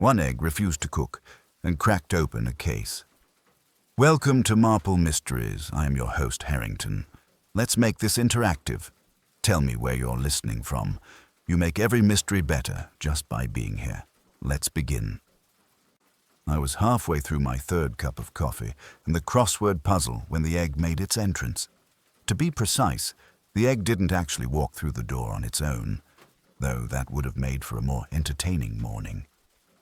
One egg refused to cook and cracked open a case. Welcome to Marple Mysteries. I am your host, Harrington. Let's make this interactive. Tell me where you're listening from. You make every mystery better just by being here. Let's begin. I was halfway through my third cup of coffee and the crossword puzzle when the egg made its entrance. To be precise, the egg didn't actually walk through the door on its own, though that would have made for a more entertaining morning.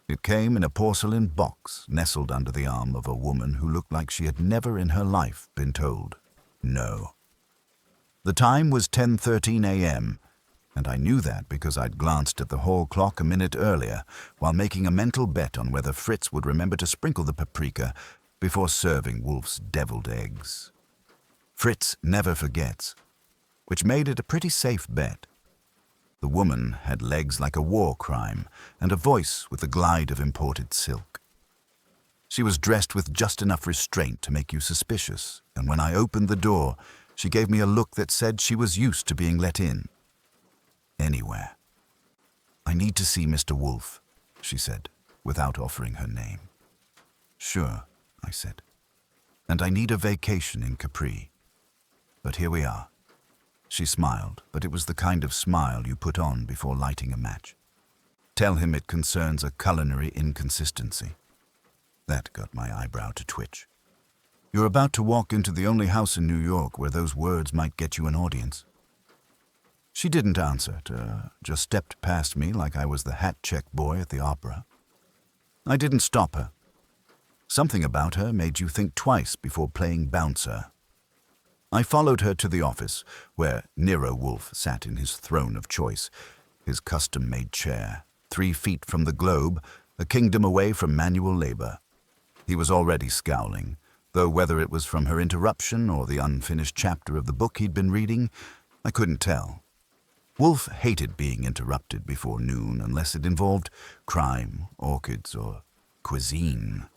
It came in a porcelain box nestled under the arm of a woman who looked like she had never in her life been told no. The time was 10:13 a.m., and I knew that because I'd glanced at the hall clock a minute earlier while making a mental bet on whether Fritz would remember to sprinkle the paprika before serving Wolfe's deviled eggs. Fritz never forgets, which made it a pretty safe bet. The woman had legs like a war crime and a voice with the glide of imported silk. She was dressed with just enough restraint to make you suspicious, and when I opened the door, she gave me a look that said she was used to being let in. Anywhere. I need to see Mr. Wolfe, she said, without offering her name. Sure, I said. And I need a vacation in Capri. But here we are. She smiled, but it was the kind of smile you put on before lighting a match. Tell him it concerns a culinary inconsistency. That got my eyebrow to twitch. You're about to walk into the only house in New York where those words might get you an audience. She didn't answer, just stepped past me like I was the hat-check boy at the opera. I didn't stop her. Something about her made you think twice before playing bouncer. I followed her to the office, where Nero Wolfe sat in his throne of choice, his custom-made chair, 3 feet from the globe, a kingdom away from manual labor. He was already scowling, though whether it was from her interruption or the unfinished chapter of the book he'd been reading, I couldn't tell. Wolfe hated being interrupted before noon unless it involved crime, orchids, or cuisine.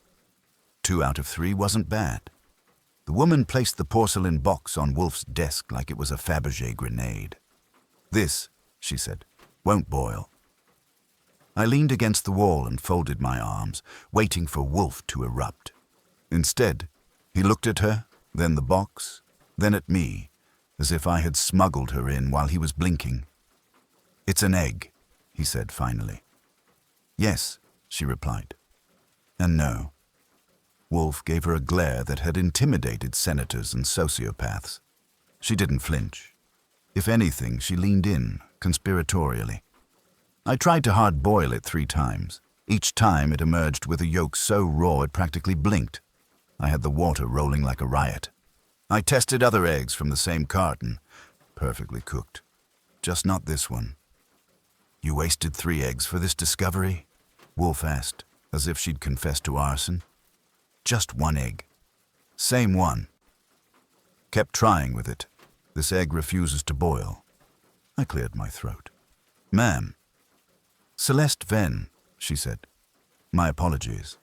2 out of 3 wasn't bad. The woman placed the porcelain box on Wolfe's desk like it was a Fabergé grenade. This, she said, won't boil. I leaned against the wall and folded my arms, waiting for Wolfe to erupt. Instead, he looked at her, then the box, then at me, as if I had smuggled her in while he was blinking. It's an egg, he said finally. Yes, she replied. And no. Wolfe gave her a glare that had intimidated senators and sociopaths. She didn't flinch. If anything, she leaned in, conspiratorially. I tried to hard-boil it 3 times. Each time it emerged with a yolk so raw it practically blinked. I had the water rolling like a riot. I tested other eggs from the same carton. Perfectly cooked. Just not this one. You wasted 3 eggs for this discovery? Wolfe asked, as if she'd confessed to arson. Just 1 egg. Same one. Kept trying with it. This egg refuses to boil. I cleared my throat. Ma'am. Celeste Venn, she said. My apologies.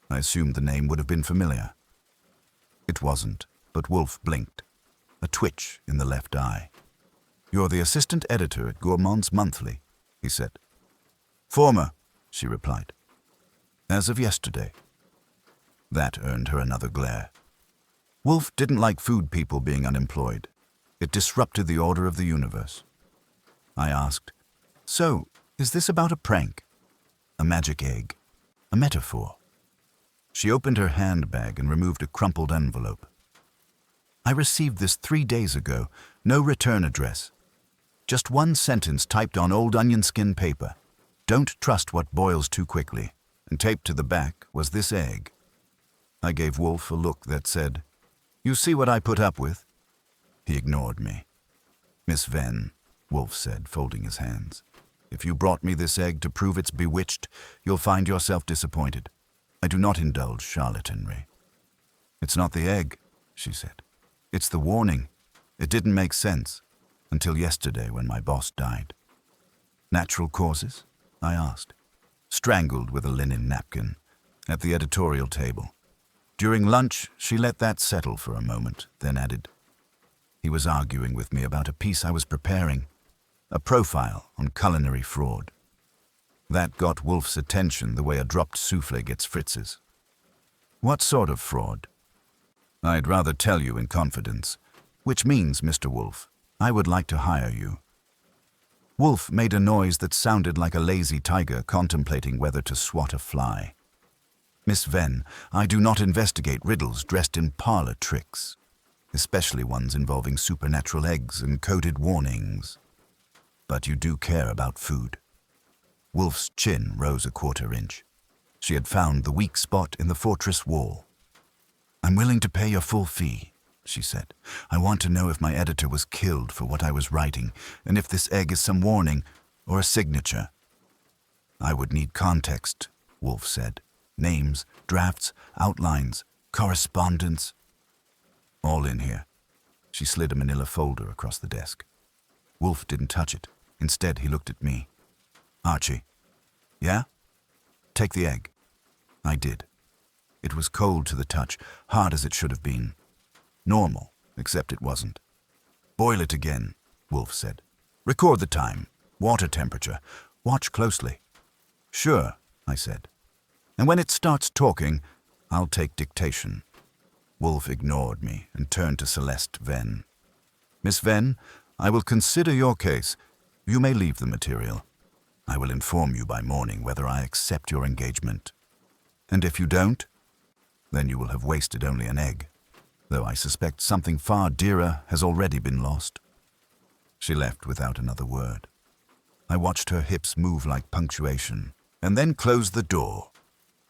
I assumed the name would have been familiar. It wasn't, but Wolfe blinked. A twitch in the left eye. You're the assistant editor at Gourmand's Monthly, he said. Former, she replied. As of yesterday. That earned her another glare. Wolfe didn't like food people being unemployed. It disrupted the order of the universe. I asked, so, is this about a prank? A magic egg? A metaphor? She opened her handbag and removed a crumpled envelope. I received this 3 days ago, no return address. Just 1 sentence typed on old onion skin paper. Don't trust what boils too quickly. And taped to the back was this egg. I gave Wolfe a look that said, You see what I put up with? He ignored me. Miss Venn, Wolfe said, folding his hands. If you brought me this egg to prove it's bewitched, you'll find yourself disappointed. I do not indulge charlatanry. It's not the egg, she said. It's the warning. It didn't make sense. Until yesterday when my boss died. Natural causes? I asked. Strangled with a linen napkin. At the editorial table. During lunch, she let that settle for a moment, then added, He was arguing with me about a piece I was preparing, a profile on culinary fraud. That got Wolfe's attention the way a dropped soufflé gets Fritz's. What sort of fraud? I'd rather tell you in confidence, which means, Mr. Wolfe, I would like to hire you. Wolfe made a noise that sounded like a lazy tiger contemplating whether to swat a fly. Miss Venn, I do not investigate riddles dressed in parlor tricks, especially ones involving supernatural eggs and coded warnings. But you do care about food. Wolfe's chin rose a quarter inch. She had found the weak spot in the fortress wall. I'm willing to pay your full fee, she said. I want to know if my editor was killed for what I was writing, and if this egg is some warning or a signature. I would need context, Wolfe said. Names, drafts, outlines, correspondence. All in here. She slid a manila folder across the desk. Wolfe didn't touch it. Instead, he looked at me. Archie. Yeah? Take the egg. I did. It was cold to the touch, hard as it should have been. Normal, except it wasn't. Boil it again, Wolfe said. Record the time, water temperature. Watch closely. Sure, I said. And when it starts talking, I'll take dictation. Wolfe ignored me and turned to Celeste Venn. Miss Venn, I will consider your case. You may leave the material. I will inform you by morning whether I accept your engagement. And if you don't, then you will have wasted only an egg, though I suspect something far dearer has already been lost. She left without another word. I watched her hips move like punctuation, and then closed the door.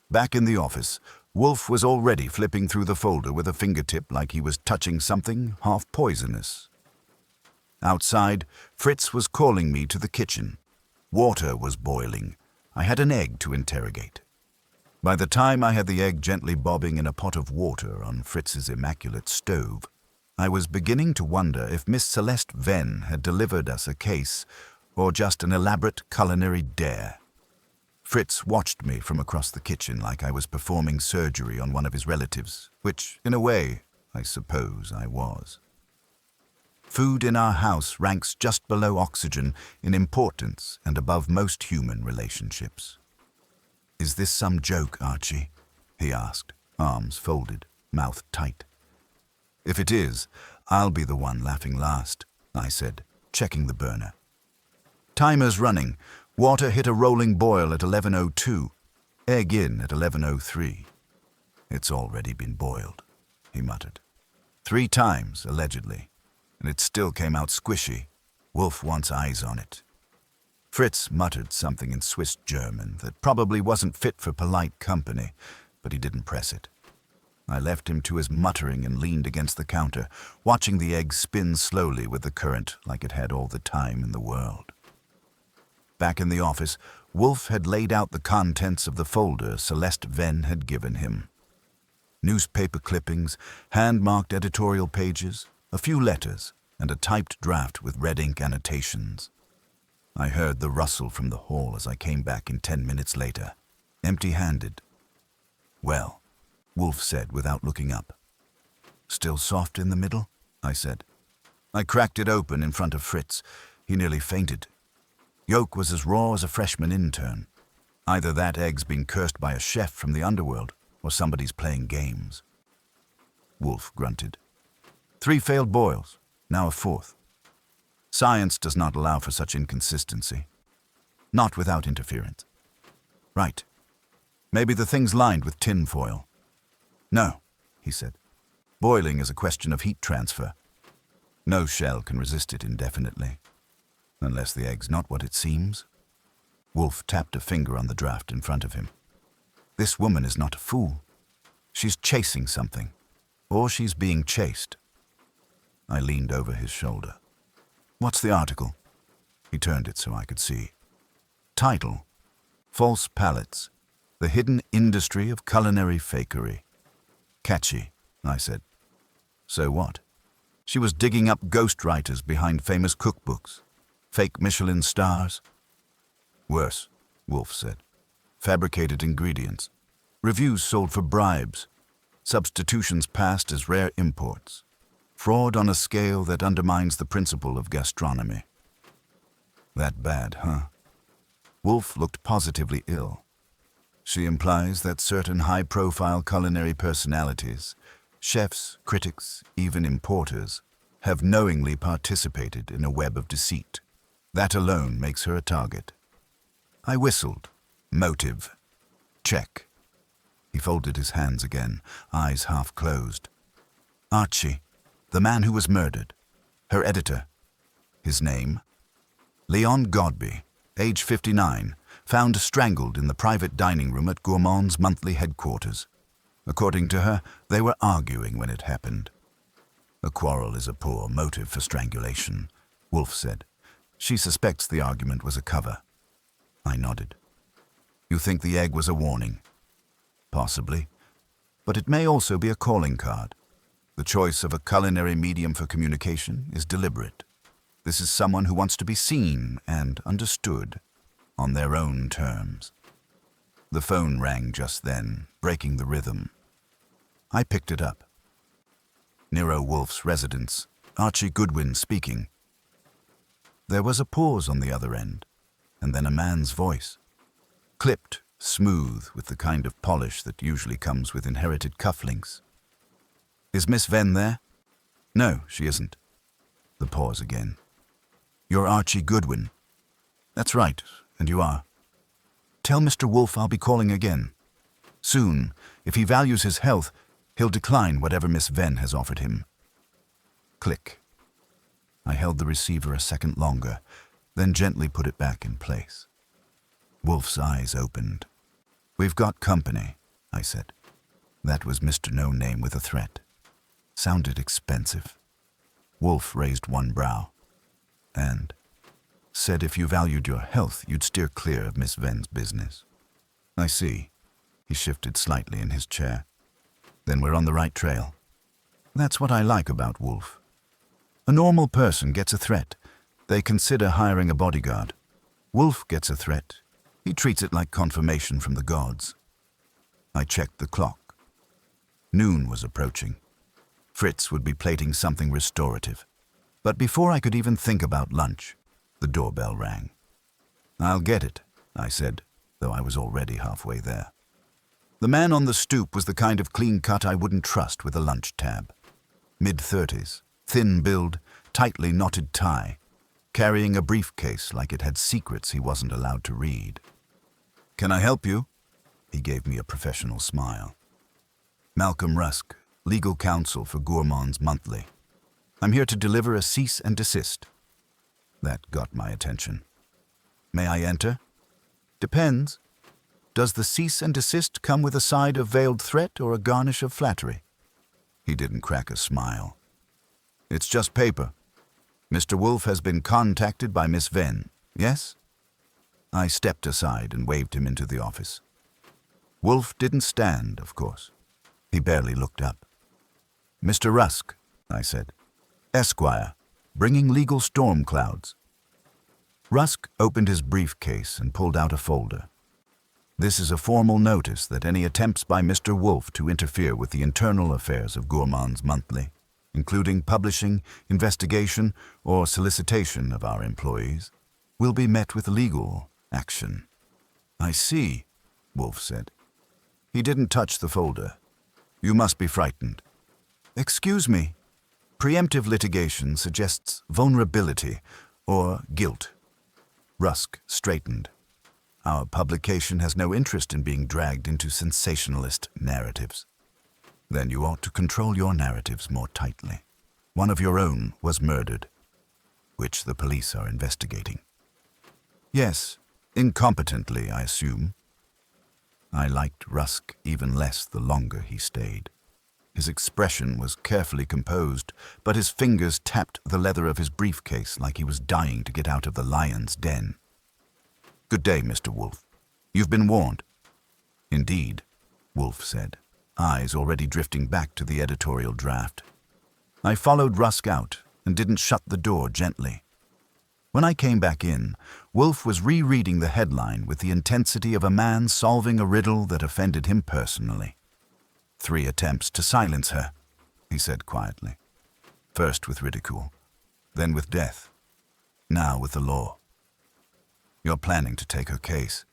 Back in the office, Wolfe was already flipping through the folder with a fingertip like he was touching something half poisonous. Outside, Fritz was calling me to the kitchen. Water was boiling. I had an egg to interrogate. By the time I had the egg gently bobbing in a pot of water on Fritz's immaculate stove, I was beginning to wonder if Miss Celeste Venn had delivered us a case or just an elaborate culinary dare. Fritz watched me from across the kitchen like I was performing surgery on one of his relatives, which, in a way, I suppose I was. Food in our house ranks just below oxygen in importance and above most human relationships. Is this some joke, Archie? He asked, arms folded, mouth tight. If it is, I'll be the one laughing last, I said, checking the burner. Timer's running. Water hit a rolling boil at 11:02. Egg in at 11:03. It's already been boiled, he muttered. 3 times, allegedly, and it still came out squishy. Wolfe wants eyes on it. Fritz muttered something in Swiss German that probably wasn't fit for polite company, but he didn't press it. I left him to his muttering and leaned against the counter, watching the egg spin slowly with the current like it had all the time in the world. Back in the office, Wolfe had laid out the contents of the folder Celeste Venn had given him. Newspaper clippings, hand-marked editorial pages, a few letters, and a typed draft with red ink annotations. I heard the rustle from the hall as I came back in 10 minutes later, empty-handed. Well, Wolfe said without looking up. Still soft in the middle? I said. I cracked it open in front of Fritz. He nearly fainted. Yolk was as raw as a freshman intern. Either that egg's been cursed by a chef from the underworld, or somebody's playing games. Wolfe grunted. 3 failed boils, now a 4th. Science does not allow for such inconsistency. Not without interference. Right. Maybe the thing's lined with tin foil. No, he said. Boiling is a question of heat transfer. No shell can resist it indefinitely. Unless the egg's not what it seems. Wolfe tapped a finger on the draft in front of him. This woman is not a fool. She's chasing something. Or she's being chased. I leaned over his shoulder. What's the article? He turned it so I could see. Title: False Palates, the Hidden Industry of Culinary Fakery. Catchy, I said. So what? She was digging up ghostwriters behind famous cookbooks. Fake Michelin stars? Worse, Wolfe said. Fabricated ingredients. Reviews sold for bribes. Substitutions passed as rare imports. Fraud on a scale that undermines the principle of gastronomy. That bad, huh? Wolfe looked positively ill. She implies that certain high-profile culinary personalities, chefs, critics, even importers, have knowingly participated in a web of deceit. That alone makes her a target. I whistled. Motive. Check. He folded his hands again, eyes half closed. Archie, the man who was murdered. Her editor. His name? Leon Godby, age 59, found strangled in the private dining room at Gourmand's monthly headquarters. According to her, they were arguing when it happened. A quarrel is a poor motive for strangulation, Wolfe said. She suspects the argument was a cover. I nodded. You think the egg was a warning? Possibly. But it may also be a calling card. The choice of a culinary medium for communication is deliberate. This is someone who wants to be seen and understood on their own terms. The phone rang just then, breaking the rhythm. I picked it up. Nero Wolfe's residence, Archie Goodwin speaking. There was a pause on the other end, and then a man's voice. Clipped, smooth, with the kind of polish that usually comes with inherited cufflinks. Is Miss Venn there? No, she isn't. The pause again. You're Archie Goodwin. That's right, and you are. Tell Mr. Wolfe I'll be calling again. Soon, if he values his health, he'll decline whatever Miss Venn has offered him. Click. I held the receiver a second longer, then gently put it back in place. Wolfe's eyes opened. We've got company, I said. That was Mr. No-Name with a threat. Sounded expensive. Wolfe raised one brow and said if you valued your health, you'd steer clear of Miss Venn's business. I see. He shifted slightly in his chair. Then we're on the right trail. That's what I like about Wolfe. A normal person gets a threat. They consider hiring a bodyguard. Wolfe gets a threat. He treats it like confirmation from the gods. I checked the clock. Noon was approaching. Fritz would be plating something restorative. But before I could even think about lunch, the doorbell rang. I'll get it, I said, though I was already halfway there. The man on the stoop was the kind of clean cut I wouldn't trust with a lunch tab. Mid-30s, thin build, tightly knotted tie, carrying a briefcase like it had secrets he wasn't allowed to read. Can I help you? He gave me a professional smile. Malcolm Rusk, legal counsel for Gourmand's Monthly. I'm here to deliver a cease and desist. That got my attention. May I enter? Depends. Does the cease and desist come with a side of veiled threat or a garnish of flattery? He didn't crack a smile. It's just paper. Mr. Wolfe has been contacted by Miss Venn, yes? I stepped aside and waved him into the office. Wolfe didn't stand, of course. He barely looked up. Mr. Rusk, I said. Esquire, bringing legal storm clouds. Rusk opened his briefcase and pulled out a folder. This is a formal notice that any attempts by Mr. Wolfe to interfere with the internal affairs of Gourmand's Monthly, including publishing, investigation, or solicitation of our employees, will be met with legal action. I see, Wolfe said. He didn't touch the folder. You must be frightened. Excuse me. Preemptive litigation suggests vulnerability or guilt. Rusk straightened. Our publication has no interest in being dragged into sensationalist narratives. Then you ought to control your narratives more tightly. One of your own was murdered, which the police are investigating. Yes, incompetently, I assume. I liked Rusk even less the longer he stayed. His expression was carefully composed, but his fingers tapped the leather of his briefcase like he was dying to get out of the lion's den. Good day, Mr. Wolfe. You've been warned. Indeed, Wolfe said, eyes already drifting back to the editorial draft. I followed Rusk out and didn't shut the door gently. When I came back in, Wolfe was rereading the headline with the intensity of a man solving a riddle that offended him personally. 3 attempts to silence her, he said quietly. First with ridicule, then with death, now with the law. You're planning to take her case.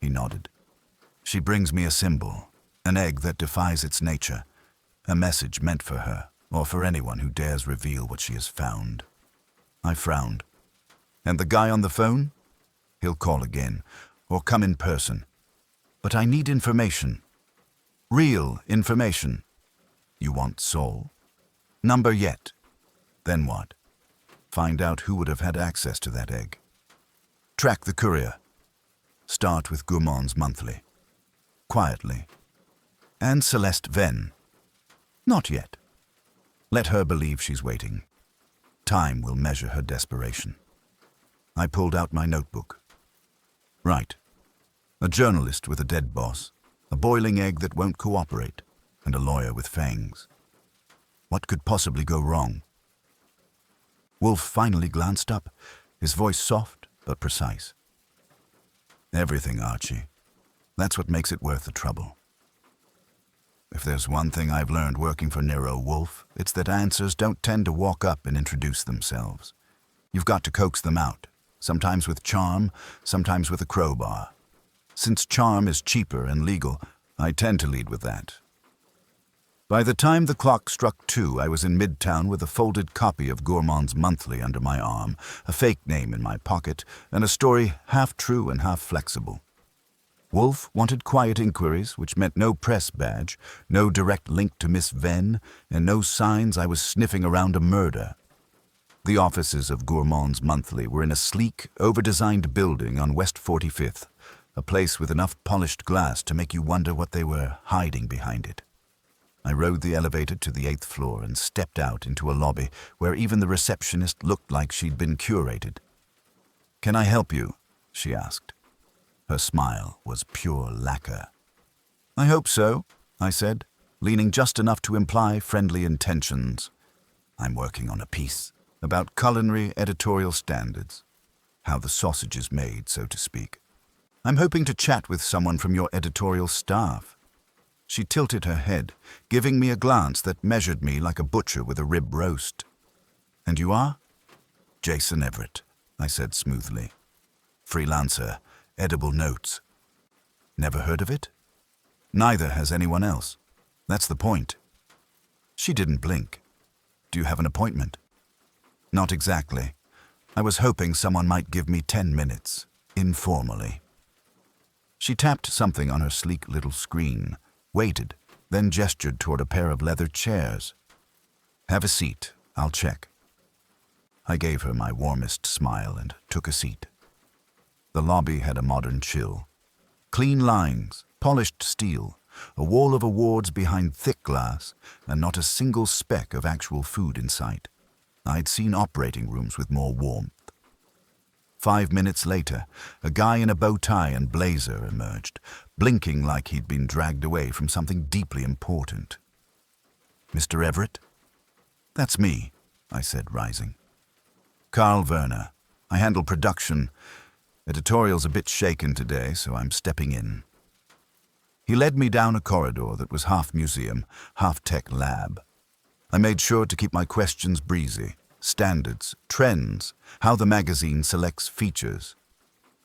He nodded. She brings me a symbol, an egg that defies its nature, a message meant for her, or for anyone who dares reveal what she has found. I frowned. And the guy on the phone? He'll call again, or come in person. But I need information. Real information. You want soul? Number yet. Then what? Find out who would have had access to that egg. Track the courier. Start with Gourmand's monthly. Quietly. And Celeste Venn. Not yet. Let her believe she's waiting. Time will measure her desperation. I pulled out my notebook. Right. A journalist with a dead boss, a boiling egg that won't cooperate, and a lawyer with fangs. What could possibly go wrong? Wolfe finally glanced up, his voice soft but precise. Everything, Archie. That's what makes it worth the trouble. If there's one thing I've learned working for Nero Wolfe, it's that answers don't tend to walk up and introduce themselves. You've got to coax them out, sometimes with charm, sometimes with a crowbar. Since charm is cheaper and legal, I tend to lead with that. By the time the clock struck 2, I was in Midtown with a folded copy of Gourmand's monthly under my arm, a fake name in my pocket, and a story half true and half flexible. Wolfe wanted quiet inquiries, which meant no press badge, no direct link to Miss Venn, and no signs I was sniffing around a murder. The offices of Gourmand's monthly were in a sleek, over-designed building on West 45th, a place with enough polished glass to make you wonder what they were hiding behind it. I rode the elevator to the 8th floor and stepped out into a lobby where even the receptionist looked like she'd been curated. "Can I help you?" she asked. Her smile was pure lacquer. "I hope so," I said, leaning just enough to imply friendly intentions. "I'm working on a piece about culinary editorial standards, how the sausage is made, so to speak. I'm hoping to chat with someone from your editorial staff." She tilted her head, giving me a glance that measured me like a butcher with a rib roast. "And you are?" "Jason Everett," I said smoothly. "Freelancer, edible notes." "Never heard of it?" "Neither has anyone else. That's the point." She didn't blink. "Do you have an appointment?" "Not exactly. I was hoping someone might give me 10 minutes, informally." She tapped something on her sleek little screen, waited, then gestured toward a pair of leather chairs. "Have a seat. I'll check." I gave her my warmest smile and took a seat. The lobby had a modern chill. Clean lines, polished steel, a wall of awards behind thick glass, and not a single speck of actual food in sight. I'd seen operating rooms with more warmth. 5 minutes later, a guy in a bow tie and blazer emerged, blinking like he'd been dragged away from something deeply important. "Mr. Everett?" "That's me," I said, rising. "Carl Werner. I handle production. Editorial's a bit shaken today, so I'm stepping in." He led me down a corridor that was half museum, half tech lab. I made sure to keep my questions breezy. Standards, trends, how the magazine selects features.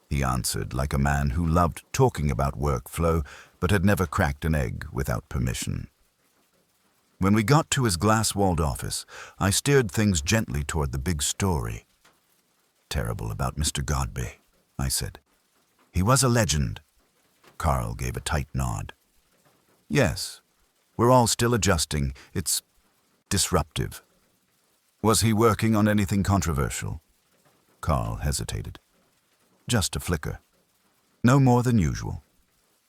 He answered like a man who loved talking about workflow but had never cracked an egg without permission. When we got to his glass-walled office, I steered things gently toward the big story. "Terrible about Mr. Godby," I said. "He was a legend." Carl gave a tight nod. "Yes, we're all still adjusting. It's disruptive." "Was he working on anything controversial?" Carl hesitated. "Just a flicker. No more than usual.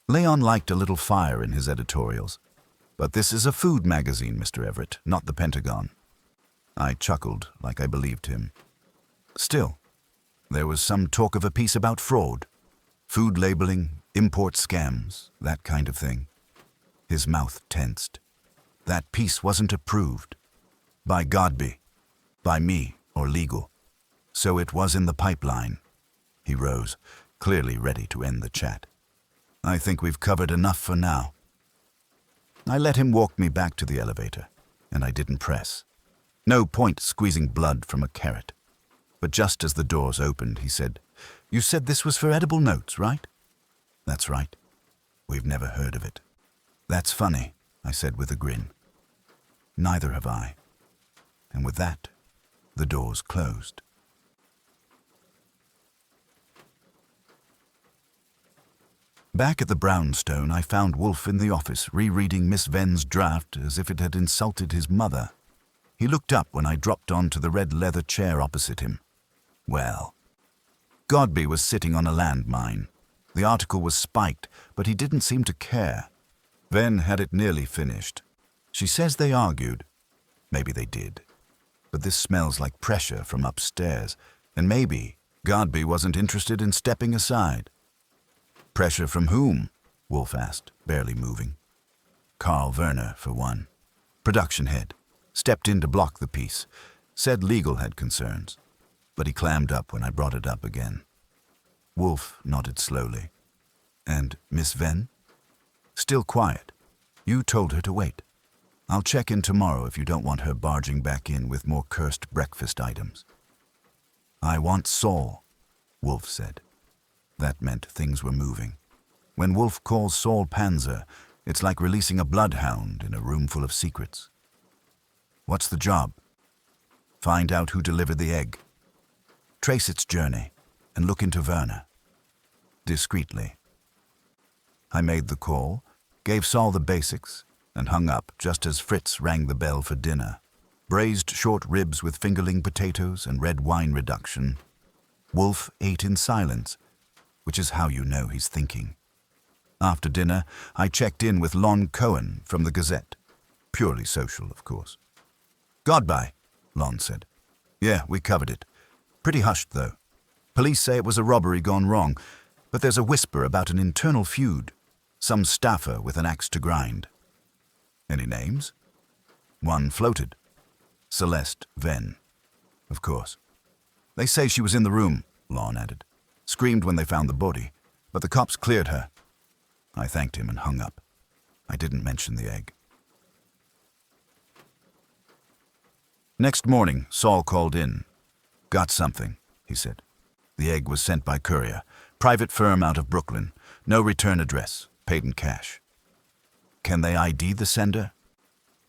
Leon liked a little fire in his editorials. But this is a food magazine, Mr. Everett, not the Pentagon." I chuckled like I believed him. Still, there was some talk of a piece about fraud. Food labeling, import scams, that kind of thing. His mouth tensed. That piece wasn't approved. By Godby. By me, or legal. So it was in the pipeline. He rose, clearly ready to end the chat. "I think we've covered enough for now." I let him walk me back to the elevator, and I didn't press. No point squeezing blood from a carrot. But just as the doors opened, he said, You said this was for edible notes, right? That's right. We've never heard of it. That's funny, I said with a grin. Neither have I. And with that, the doors closed. Back at the brownstone, I found Wolfe in the office rereading Miss Venn's draft as if it had insulted his mother. He looked up when I dropped onto the red leather chair opposite him. Well, Godby was sitting on a landmine. The article was spiked, but he didn't seem to care. Venn had it nearly finished. She says they argued. Maybe they did. But this smells like pressure from upstairs, and maybe Godby wasn't interested in stepping aside. Pressure from whom? Wolfe asked, barely moving. Carl Werner, for one. Production head. Stepped in to block the piece. Said legal had concerns. But he clammed up when I brought it up again. Wolfe nodded slowly. And Miss Venn? Still quiet. You told her to wait. I'll check in tomorrow if you don't want her barging back in with more cursed breakfast items. I want Saul, Wolfe said. That meant things were moving. When Wolfe calls Saul Panzer, it's like releasing a bloodhound in a room full of secrets. What's the job? Find out who delivered the egg. Trace its journey and look into Werner. Discreetly. I made the call, gave Saul the basics, and hung up just as Fritz rang the bell for dinner. Braised short ribs with fingerling potatoes and red wine reduction. Wolfe ate in silence, which is how you know he's thinking. After dinner, I checked in with Lon Cohen from the Gazette. Purely social, of course. Godby, Lon said. Yeah, we covered it. Pretty hushed, though. Police say it was a robbery gone wrong, but there's a whisper about an internal feud. Some staffer with an axe to grind. Any names? One floated. Celeste Venn. Of course. They say she was in the room, Lon added. Screamed when they found the body, but the cops cleared her. I thanked him and hung up. I didn't mention the egg. Next morning, Saul called in. Got something, he said. The egg was sent by courier. Private firm out of Brooklyn. No return address. Paid in cash. Can they ID the sender?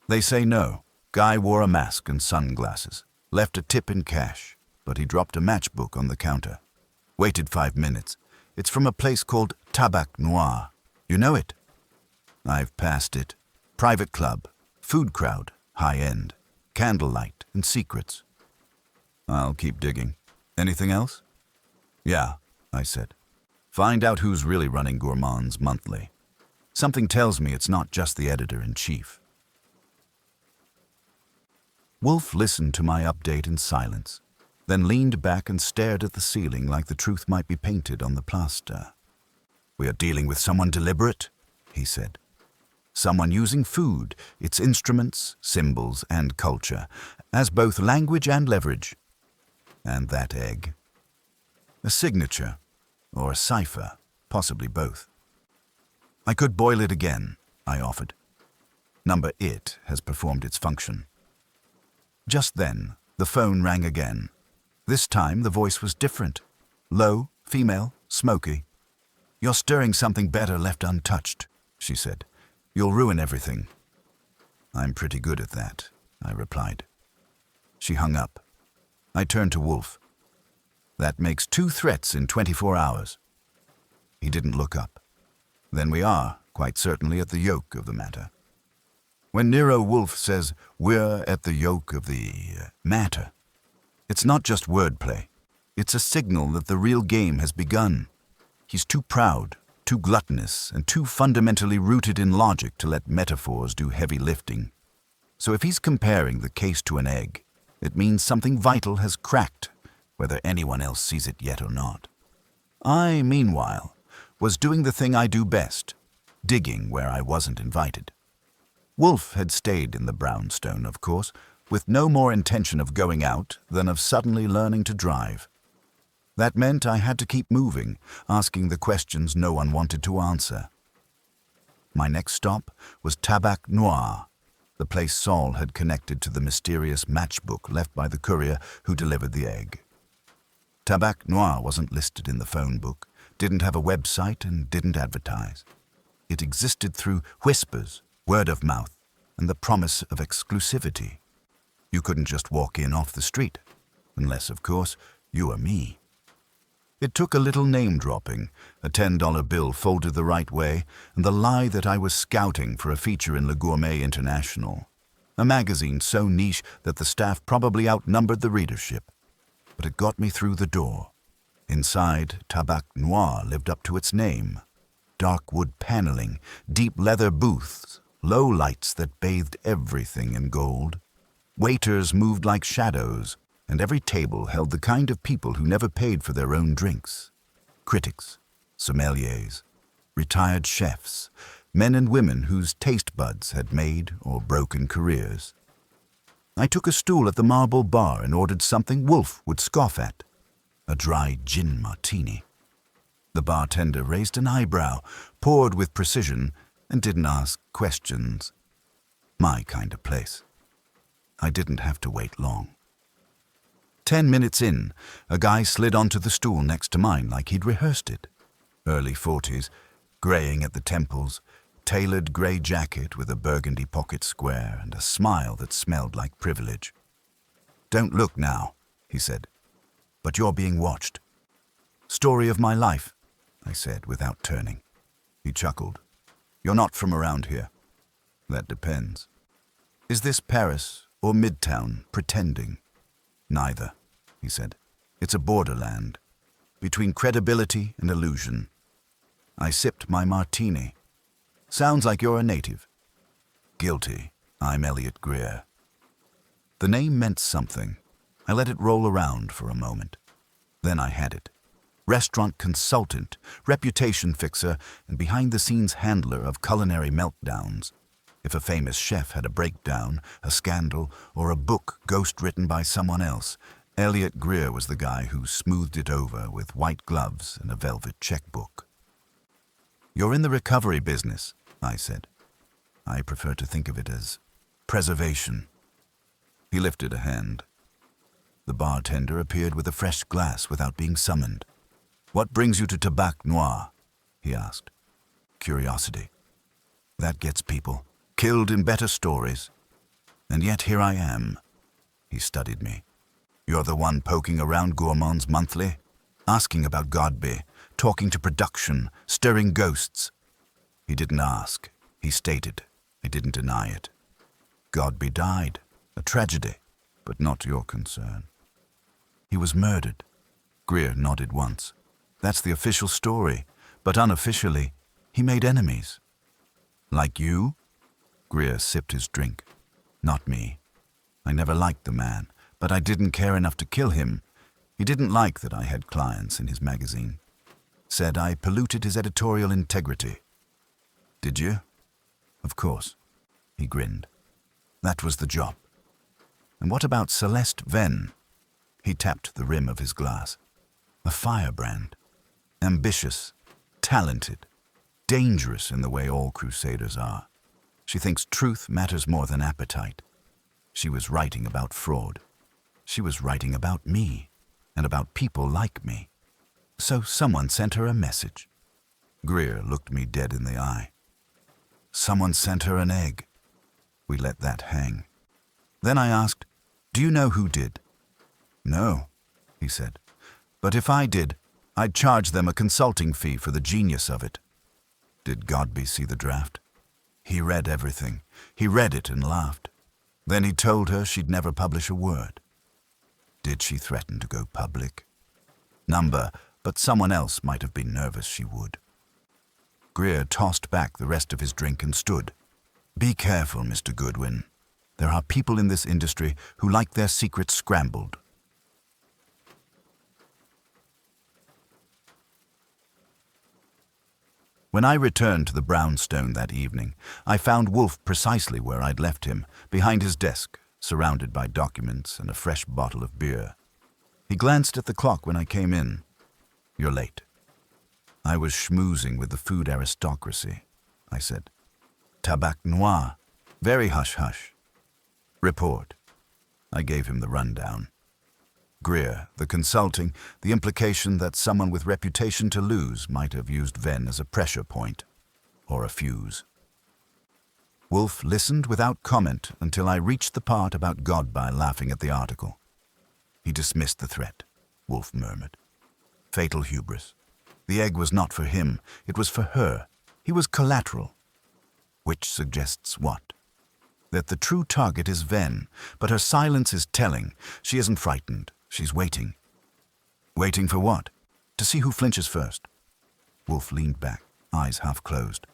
They say no. Guy wore a mask and sunglasses. Left a tip in cash, but he dropped a matchbook on the counter. Waited 5 minutes. It's from a place called Tabac Noir. You know it? I've passed it. Private club. Food crowd. High end. Candlelight and secrets. I'll keep digging. Anything else? Yeah, I said. Find out who's really running Gourmands Monthly. Something tells me it's not just the editor-in-chief. Wolfe listened to my update in silence, then leaned back and stared at the ceiling like the truth might be painted on the plaster. We are dealing with someone deliberate, he said. Someone using food, its instruments, symbols, and culture, as both language and leverage. And that egg. A signature, or a cipher, possibly both. I could boil it again, I offered. Number it has performed its function. Just then, the phone rang again. This time the voice was different. Low, female, smoky. You're stirring something better left untouched, she said. You'll ruin everything. I'm pretty good at that, I replied. She hung up. I turned to Wolfe. That makes 2 threats in 24 hours. He didn't look up. Then we are, quite certainly, at the yoke of the matter. When Nero Wolfe says, we're at the yoke of the matter, it's not just wordplay. It's a signal that the real game has begun. He's too proud, too gluttonous, and too fundamentally rooted in logic to let metaphors do heavy lifting. So if he's comparing the case to an egg, it means something vital has cracked, whether anyone else sees it yet or not. I, meanwhile, was doing the thing I do best, digging where I wasn't invited. Wolfe had stayed in the brownstone, of course, with no more intention of going out than of suddenly learning to drive. That meant I had to keep moving, asking the questions no one wanted to answer. My next stop was Tabac Noir, the place Saul had connected to the mysterious matchbook left by the courier who delivered the egg. Tabac Noir wasn't listed in the phone book, didn't have a website, and didn't advertise. It existed through whispers, word of mouth, and the promise of exclusivity. You couldn't just walk in off the street, unless, of course, you were me. It took a little name-dropping, a $10 bill folded the right way, and the lie that I was scouting for a feature in Le Gourmet International, a magazine so niche that the staff probably outnumbered the readership. But it got me through the door. Inside, Tabac Noir lived up to its name. Dark wood paneling, deep leather booths, low lights that bathed everything in gold. Waiters moved like shadows, and every table held the kind of people who never paid for their own drinks. Critics, sommeliers, retired chefs, men and women whose taste buds had made or broken careers. I took a stool at the marble bar and ordered something Wolfe would scoff at, a dry gin martini. The bartender raised an eyebrow, poured with precision, and didn't ask questions. My kind of place. I didn't have to wait long. 10 minutes in, a guy slid onto the stool next to mine like he'd rehearsed it. Early 40s, graying at the temples, tailored grey jacket with a burgundy pocket square and a smile that smelled like privilege. "Don't look now," he said, "but you're being watched." "Story of my life," I said without turning. He chuckled. "You're not from around here." "That depends." "Is this Paris or Midtown pretending?" "Neither," he said. "It's a borderland, between credibility and illusion." I sipped my martini. "Sounds like you're a native." "Guilty. I'm Elliot Greer." The name meant something. I let it roll around for a moment. Then I had it. Restaurant consultant, reputation fixer, and behind-the-scenes handler of culinary meltdowns. If a famous chef had a breakdown, a scandal, or a book ghost-written by someone else, Elliot Greer was the guy who smoothed it over with white gloves and a velvet checkbook. "You're in the recovery business," I said. I prefer to think of it as preservation. He lifted a hand. The bartender appeared with a fresh glass without being summoned. "What brings you to Tabac Noir?" he asked. "Curiosity. That gets people killed in better stories. And yet here I am." He studied me. "You're the one poking around Gourmands Monthly, asking about Godby, talking to production, stirring ghosts." He didn't ask. He stated. I didn't deny it. "Godby died. A tragedy, but not your concern." "He was murdered." Greer nodded once. "That's the official story, but unofficially, he made enemies." "Like you?" Greer sipped his drink. "Not me. I never liked the man, but I didn't care enough to kill him. He didn't like that I had clients in his magazine. Said I polluted his editorial integrity." "Did you?" "Of course." He grinned. "That was the job." "And what about Celeste Venn?" He tapped the rim of his glass. "A firebrand. Ambitious, talented, dangerous in the way all crusaders are. She thinks truth matters more than appetite. She was writing about fraud. She was writing about me, and about people like me. So someone sent her a message." Greer looked me dead in the eye. "Someone sent her an egg." We let that hang. Then I asked, "Do you know who did?" "No," he said. "But if I did, I'd charge them a consulting fee for the genius of it." "Did Godby see the draft?" "He read everything. He read it and laughed. Then he told her she'd never publish a word." "Did she threaten to go public?" "Number, but someone else might have been nervous she would." Greer tossed back the rest of his drink and stood. "Be careful, Mr. Goodwin. There are people in this industry who like their secrets scrambled." When I returned to the brownstone that evening, I found Wolfe precisely where I'd left him, behind his desk, surrounded by documents and a fresh bottle of beer. He glanced at the clock when I came in. "You're late." "I was schmoozing with the food aristocracy," I said. "Tabac Noir. Very hush-hush." "Report." I gave him the rundown. Greer, the consulting, the implication that someone with reputation to lose might have used Venn as a pressure point, or a fuse. Wolfe listened without comment until I reached the part about Godby laughing at the article. He dismissed the threat, Wolfe murmured. Fatal hubris. The egg was not for him, it was for her. He was collateral. Which suggests what? That the true target is Venn, but her silence is telling. She isn't frightened. She's waiting. Waiting for what? To see who flinches first. Wolfe leaned back, eyes half closed.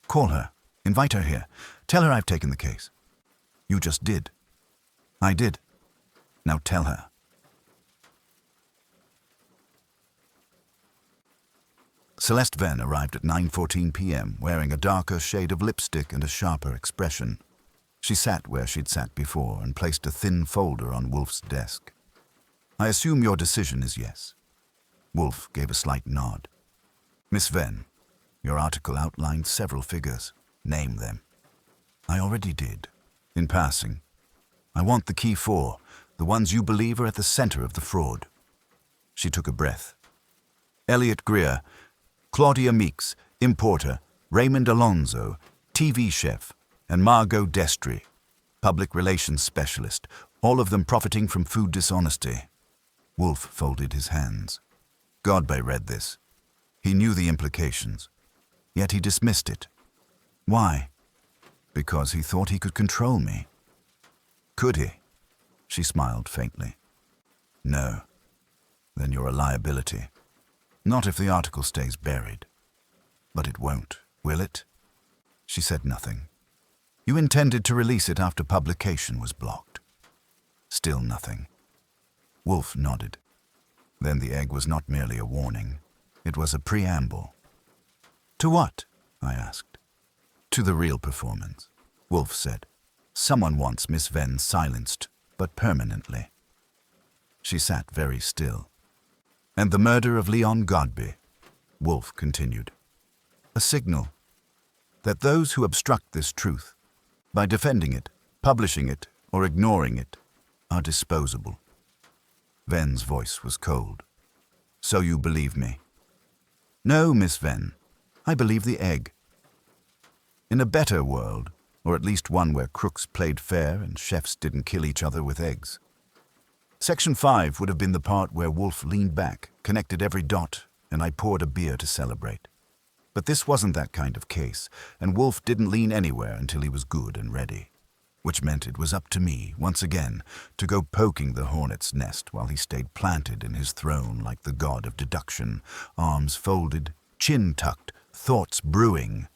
Call her. Invite her here. Tell her I've taken the case. You just did. I did. Now tell her. Celeste Venn arrived at 9:14 p.m., wearing a darker shade of lipstick and a sharper expression. She sat where she'd sat before and placed a thin folder on Wolfe's desk. I assume your decision is yes. Wolfe gave a slight nod. Miss Venn, your article outlined several figures. Name them. I already did. In passing. I want the key four, the ones you believe are at the center of the fraud. She took a breath. Elliot Greer, Claudia Meeks, importer, Raymond Alonso, TV chef, and Margot Destry, public relations specialist, all of them profiting from food dishonesty. Wolfe folded his hands. Godby read this. He knew the implications, yet he dismissed it. Why? Because he thought he could control me. Could he? She smiled faintly. No. Then you're a liability. Not if the article stays buried. But it won't, will it? She said nothing. You intended to release it after publication was blocked. Still nothing. Wolfe nodded. Then the egg was not merely a warning. It was a preamble. To what? I asked. To the real performance, Wolfe said. Someone wants Miss Venn silenced, but permanently. She sat very still. And the murder of Leon Godby, Wolfe continued. A signal that those who obstruct this truth, by defending it, publishing it, or ignoring it, are disposable. Venn's voice was cold. So you believe me? No, Miss Venn. I believe the egg. In a better world, or at least one where crooks played fair and chefs didn't kill each other with eggs. Section 5 would have been the part where Wolfe leaned back, connected every dot, and I poured a beer to celebrate. But this wasn't that kind of case, and Wolfe didn't lean anywhere until he was good and ready. Which meant it was up to me, once again, to go poking the hornet's nest while he stayed planted in his throne like the god of deduction, arms folded, chin tucked, thoughts brewing.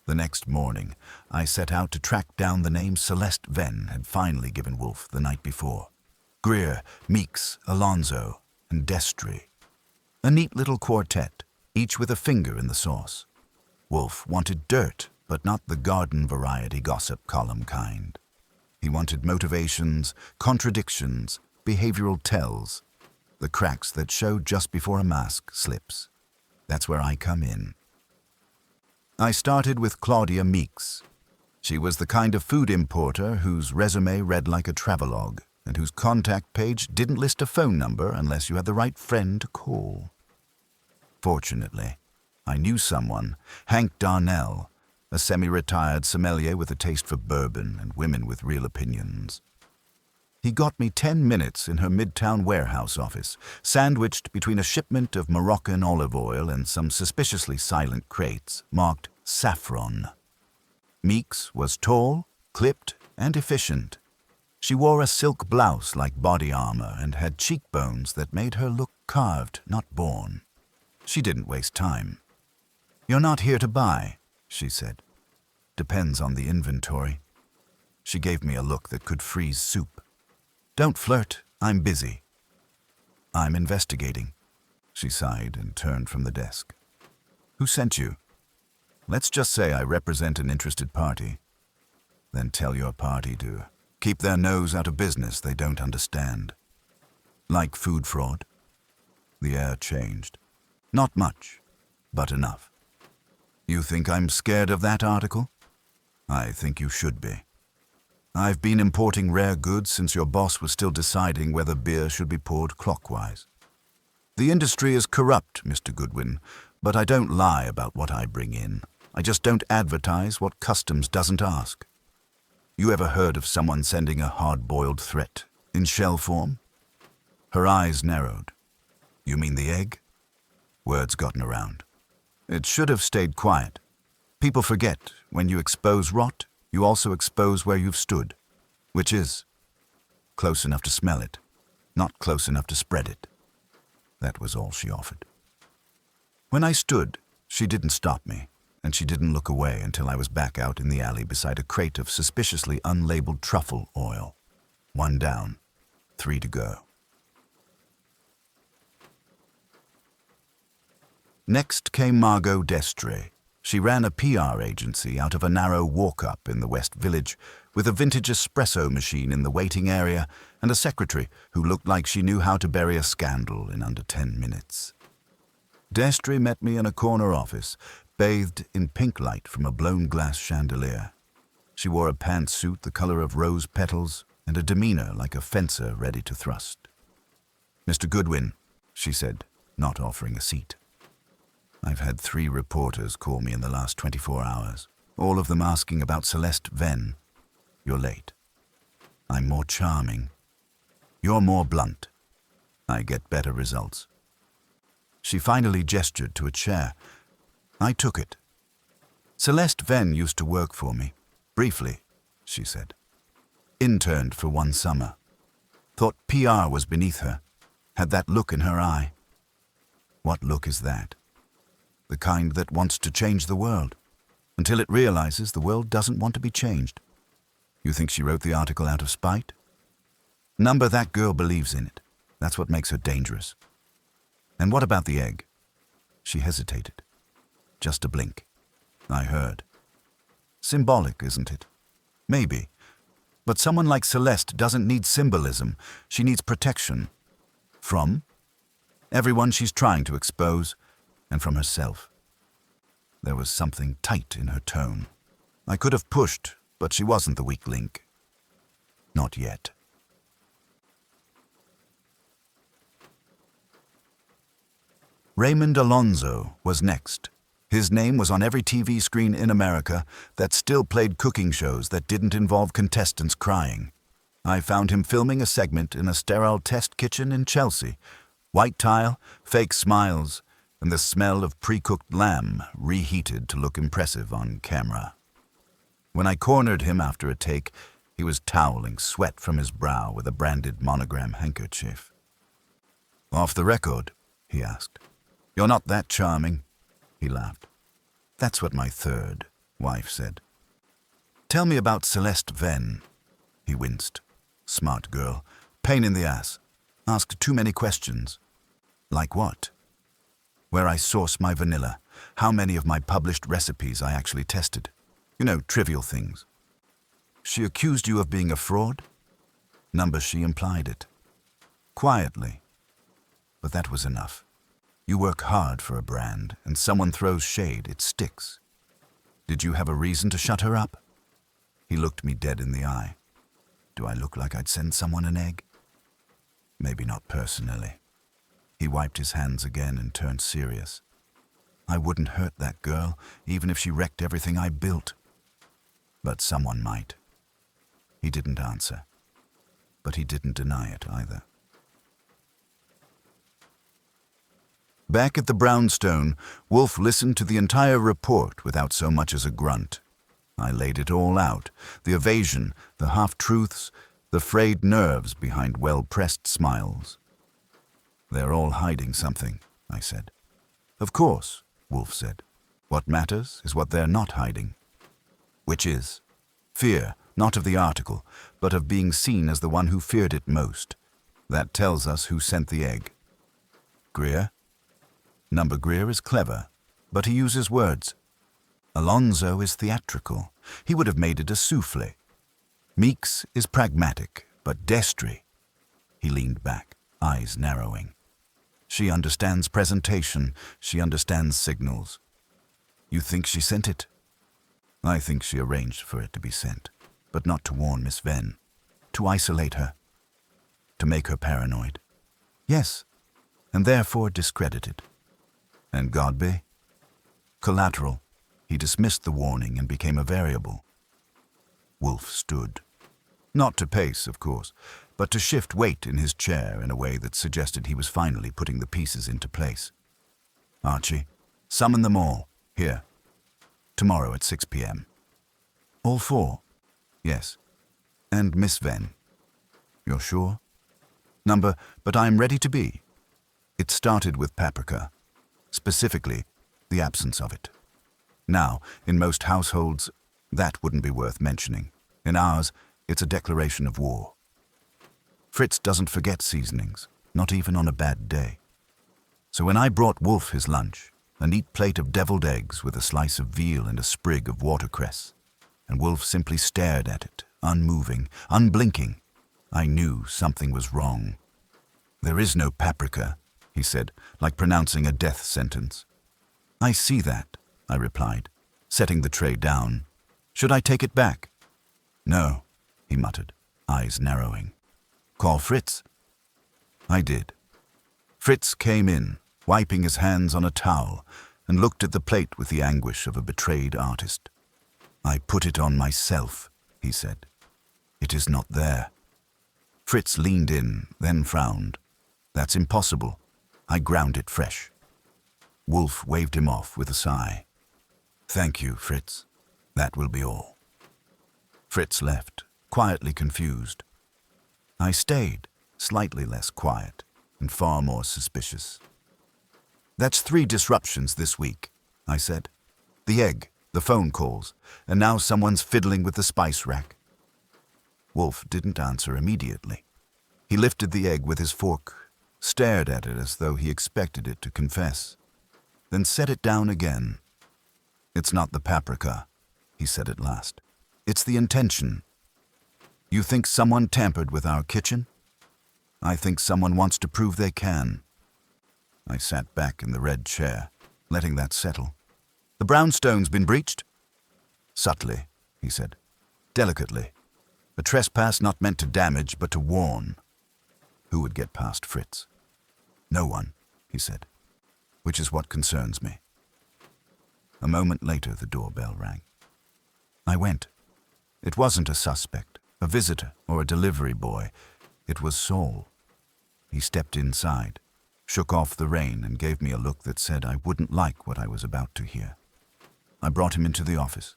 The next morning, I set out to track down the name Celeste Venn had finally given Wolfe the night before. Greer, Meeks, Alonso, and Destry. A neat little quartet, each with a finger in the sauce. Wolfe wanted dirt, but not the garden variety gossip column kind. He wanted motivations, contradictions, behavioral tells, the cracks that show just before a mask slips. That's where I come in. I started with Claudia Meeks. She was the kind of food importer whose resume read like a travelogue, and whose contact page didn't list a phone number unless you had the right friend to call. Fortunately, I knew someone, Hank Darnell, a semi-retired sommelier with a taste for bourbon and women with real opinions. He got me 10 minutes in her midtown warehouse office, sandwiched between a shipment of Moroccan olive oil and some suspiciously silent crates marked saffron. Meeks was tall, clipped, and efficient. She wore a silk blouse like body armor and had cheekbones that made her look carved, not born. She didn't waste time. "You're not here to buy," she said. "Depends on the inventory." She gave me a look that could freeze soup. "Don't flirt, I'm busy." "I'm investigating." She sighed and turned from the desk. "Who sent you?" "Let's just say I represent an interested party." "Then tell your party to keep their nose out of business they don't understand." "Like food fraud?" The air changed. "Not much, but enough." "You think I'm scared of that article?" "I think you should be." I've been importing rare goods since your boss was still deciding whether beer should be poured clockwise. The industry is corrupt, Mr. Goodwin, but I don't lie about what I bring in. I just don't advertise what customs doesn't ask. You ever heard of someone sending a hard-boiled threat in shell form? Her eyes narrowed. You mean the egg? Word's gotten around. It should have stayed quiet. People forget, when you expose rot, you also expose where you've stood, which is close enough to smell it, not close enough to spread it. That was all she offered. When I stood, she didn't stop me, and she didn't look away until I was back out in the alley beside a crate of suspiciously unlabeled truffle oil. 1 down, 3 to go. Next came Margot Destre. She ran a PR agency out of a narrow walk-up in the West Village with a vintage espresso machine in the waiting area and a secretary who looked like she knew how to bury a scandal in under 10 minutes. Destre met me in a corner office, bathed in pink light from a blown glass chandelier. She wore a pantsuit the color of rose petals and a demeanor like a fencer ready to thrust. "Mr. Goodwin," she said, not offering a seat. "I've had 3 reporters call me in the last 24 hours, all of them asking about Celeste Venn. You're late. I'm more charming. You're more blunt. I get better results." She finally gestured to a chair. I took it. "Celeste Venn used to work for me. Briefly," she said. "Interned for 1 summer. Thought PR was beneath her. Had that look in her eye." "What look is that?" "The kind that wants to change the world, until it realizes the world doesn't want to be changed." "You think she wrote the article out of spite?" "Number that girl believes in it. That's what makes her dangerous." "And what about the egg?" She hesitated. Just a blink. I heard. "Symbolic, isn't it?" "Maybe. But someone like Celeste doesn't need symbolism. She needs protection." "From?" "Everyone she's trying to expose, and from herself." There was something tight in her tone. I could have pushed, but she wasn't the weak link. Not yet. Raymond Alonzo was next. His name was on every TV screen in America that still played cooking shows that didn't involve contestants crying. I found him filming a segment in a sterile test kitchen in Chelsea. White tile, fake smiles, and the smell of pre-cooked lamb reheated to look impressive on camera. When I cornered him after a take, he was toweling sweat from his brow with a branded monogram handkerchief. "Off the record?" he asked. "You're not that charming." He laughed. "That's what my 3rd wife said." "Tell me about Celeste Venn." He winced. "Smart girl. Pain in the ass. Asked too many questions." "Like what?" "Where I source my vanilla. How many of my published recipes I actually tested. You know, trivial things." "She accused you of being a fraud?" "Number she implied it. Quietly. But that was enough. You work hard for a brand, and someone throws shade, it sticks. Did you have a reason to shut her up?" He looked me dead in the eye. "Do I look like I'd send someone an egg?" "Maybe not personally." He wiped his hands again and turned serious. "I wouldn't hurt that girl, even if she wrecked everything I built. But someone might." He didn't answer, but he didn't deny it either. Back at the brownstone, Wolfe listened to the entire report without so much as a grunt. I laid it all out, the evasion, the half-truths, the frayed nerves behind well-pressed smiles. "They're all hiding something," I said. "Of course," Wolfe said. "What matters is what they're not hiding." "Which is?" "Fear, not of the article, but of being seen as the one who feared it most. That tells us who sent the egg." "Greer?" "Number Greer is clever, but he uses words. Alonzo is theatrical. He would have made it a souffle. Meeks is pragmatic, but Destre..." He leaned back, eyes narrowing. "She understands presentation. She understands signals." "You think she sent it?" "I think she arranged for it to be sent." but not to warn Miss Venn. To isolate her. To make her paranoid. Yes, and therefore discredited. And Godby? Collateral. He dismissed the warning and became a variable. Wolfe stood. Not to pace, of course, but to shift weight in his chair in a way that suggested he was finally putting the pieces into place. Archie, summon them all, here. Tomorrow at 6 p.m. All four? Yes. And Miss Venn. You're sure? But I'm ready to be. It started with paprika. Specifically, the absence of it. Now, in most households, that wouldn't be worth mentioning. In ours, it's a declaration of war. Fritz doesn't forget seasonings, not even on a bad day. So when I brought Wolfe his lunch, a neat plate of deviled eggs with a slice of veal and a sprig of watercress, and Wolfe simply stared at it, unmoving, unblinking, I knew something was wrong. There is no paprika, he said, like pronouncing a death sentence. I see that, I replied, setting the tray down. Should I take it back? No, he muttered, eyes narrowing. Call Fritz. I did. Fritz came in, wiping his hands on a towel, and looked at the plate with the anguish of a betrayed artist. I put it on myself, he said. It is not there. Fritz leaned in, then frowned. That's impossible. I ground it fresh. Wolfe waved him off with a sigh. Thank you, Fritz. That will be all. Fritz left, quietly confused. I stayed, slightly less quiet, and far more suspicious. That's 3 disruptions this week, I said. The egg, the phone calls, and now someone's fiddling with the spice rack. Wolfe didn't answer immediately. He lifted the egg with his fork, stared at it as though he expected it to confess, then set it down again. It's not the paprika, he said at last. It's the intention. You think someone tampered with our kitchen? I think someone wants to prove they can. I sat back in the red chair, letting that settle. The brownstone's been breached? Subtly, he said. Delicately. A trespass not meant to damage, but to warn. Who would get past Fritz? No one, he said, which is what concerns me. A moment later, the doorbell rang. I went. It wasn't a suspect, a visitor, or a delivery boy. It was Saul. He stepped inside, shook off the rain, and gave me a look that said I wouldn't like what I was about to hear. I brought him into the office.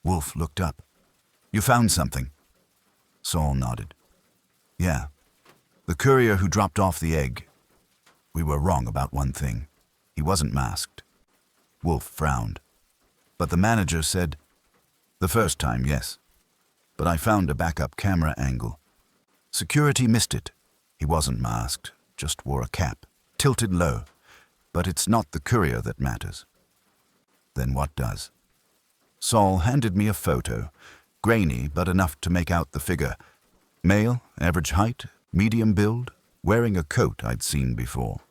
Wolfe looked up. You found something? Saul nodded. Yeah. The courier who dropped off the egg. We were wrong about one thing. He wasn't masked. Wolfe frowned. But the manager said, the first time, yes. But I found a backup camera angle. Security missed it. He wasn't masked, just wore a cap, tilted low. But it's not the courier that matters. Then what does? Saul handed me a photo, grainy but enough to make out the figure. Male, average height, medium build, wearing a coat I'd seen before.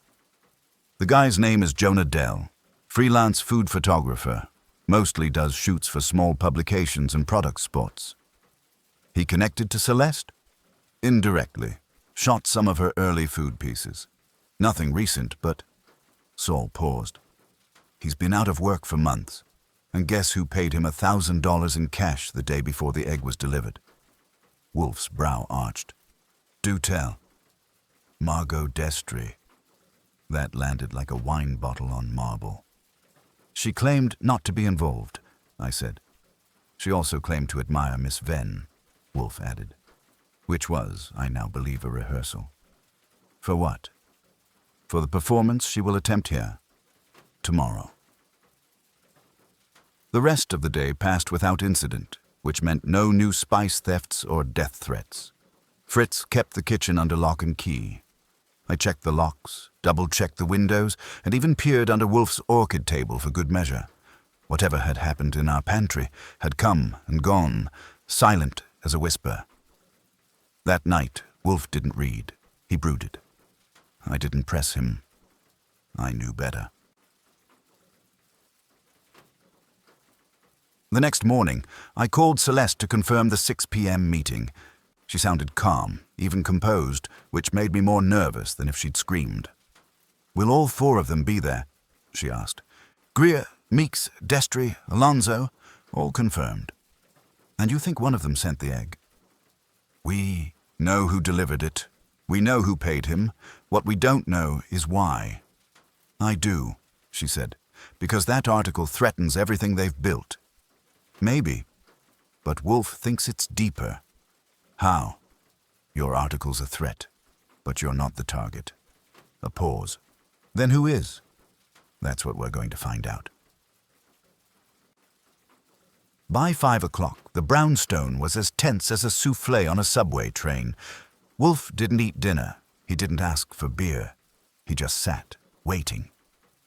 The guy's name is Jonah Dell, freelance food photographer, mostly does shoots for small publications and product spots. He connected to Celeste? Indirectly. Shot some of her early food pieces. Nothing recent, but... Saul paused. He's been out of work for months. And guess who paid him $1,000 in cash the day before the egg was delivered? Wolfe's brow arched. Do tell. Margot Destry. That landed like a wine bottle on marble. She claimed not to be involved, I said. She also claimed to admire Miss Venn, Wolfe added. Which was, I now believe, a rehearsal. For what? For the performance she will attempt here. Tomorrow. The rest of the day passed without incident, which meant no new spice thefts or death threats. Fritz kept the kitchen under lock and key. I checked the locks, double-checked the windows, and even peered under Wolfe's orchid table for good measure. Whatever had happened in our pantry had come and gone, silent as a whisper. That night, Wolfe didn't read. He brooded. I didn't press him. I knew better. The next morning, I called Celeste to confirm the 6 p.m. meeting. She sounded calm, even composed, which made me more nervous than if she'd screamed. "Will all 4 of them be there?" she asked. "Greer, Meeks, Destry, Alonzo, all confirmed. And you think one of them sent the egg?" "We know who delivered it. We know who paid him. What we don't know is why." "I do," she said, "because that article threatens everything they've built." "Maybe, but Wolfe thinks it's deeper." "How?" "Your article's a threat, but you're not the target." A pause. "Then who is?" "That's what we're going to find out." By 5 o'clock, the brownstone was as tense as a souffle on a subway train. Wolfe didn't eat dinner. He didn't ask for beer. He just sat, waiting.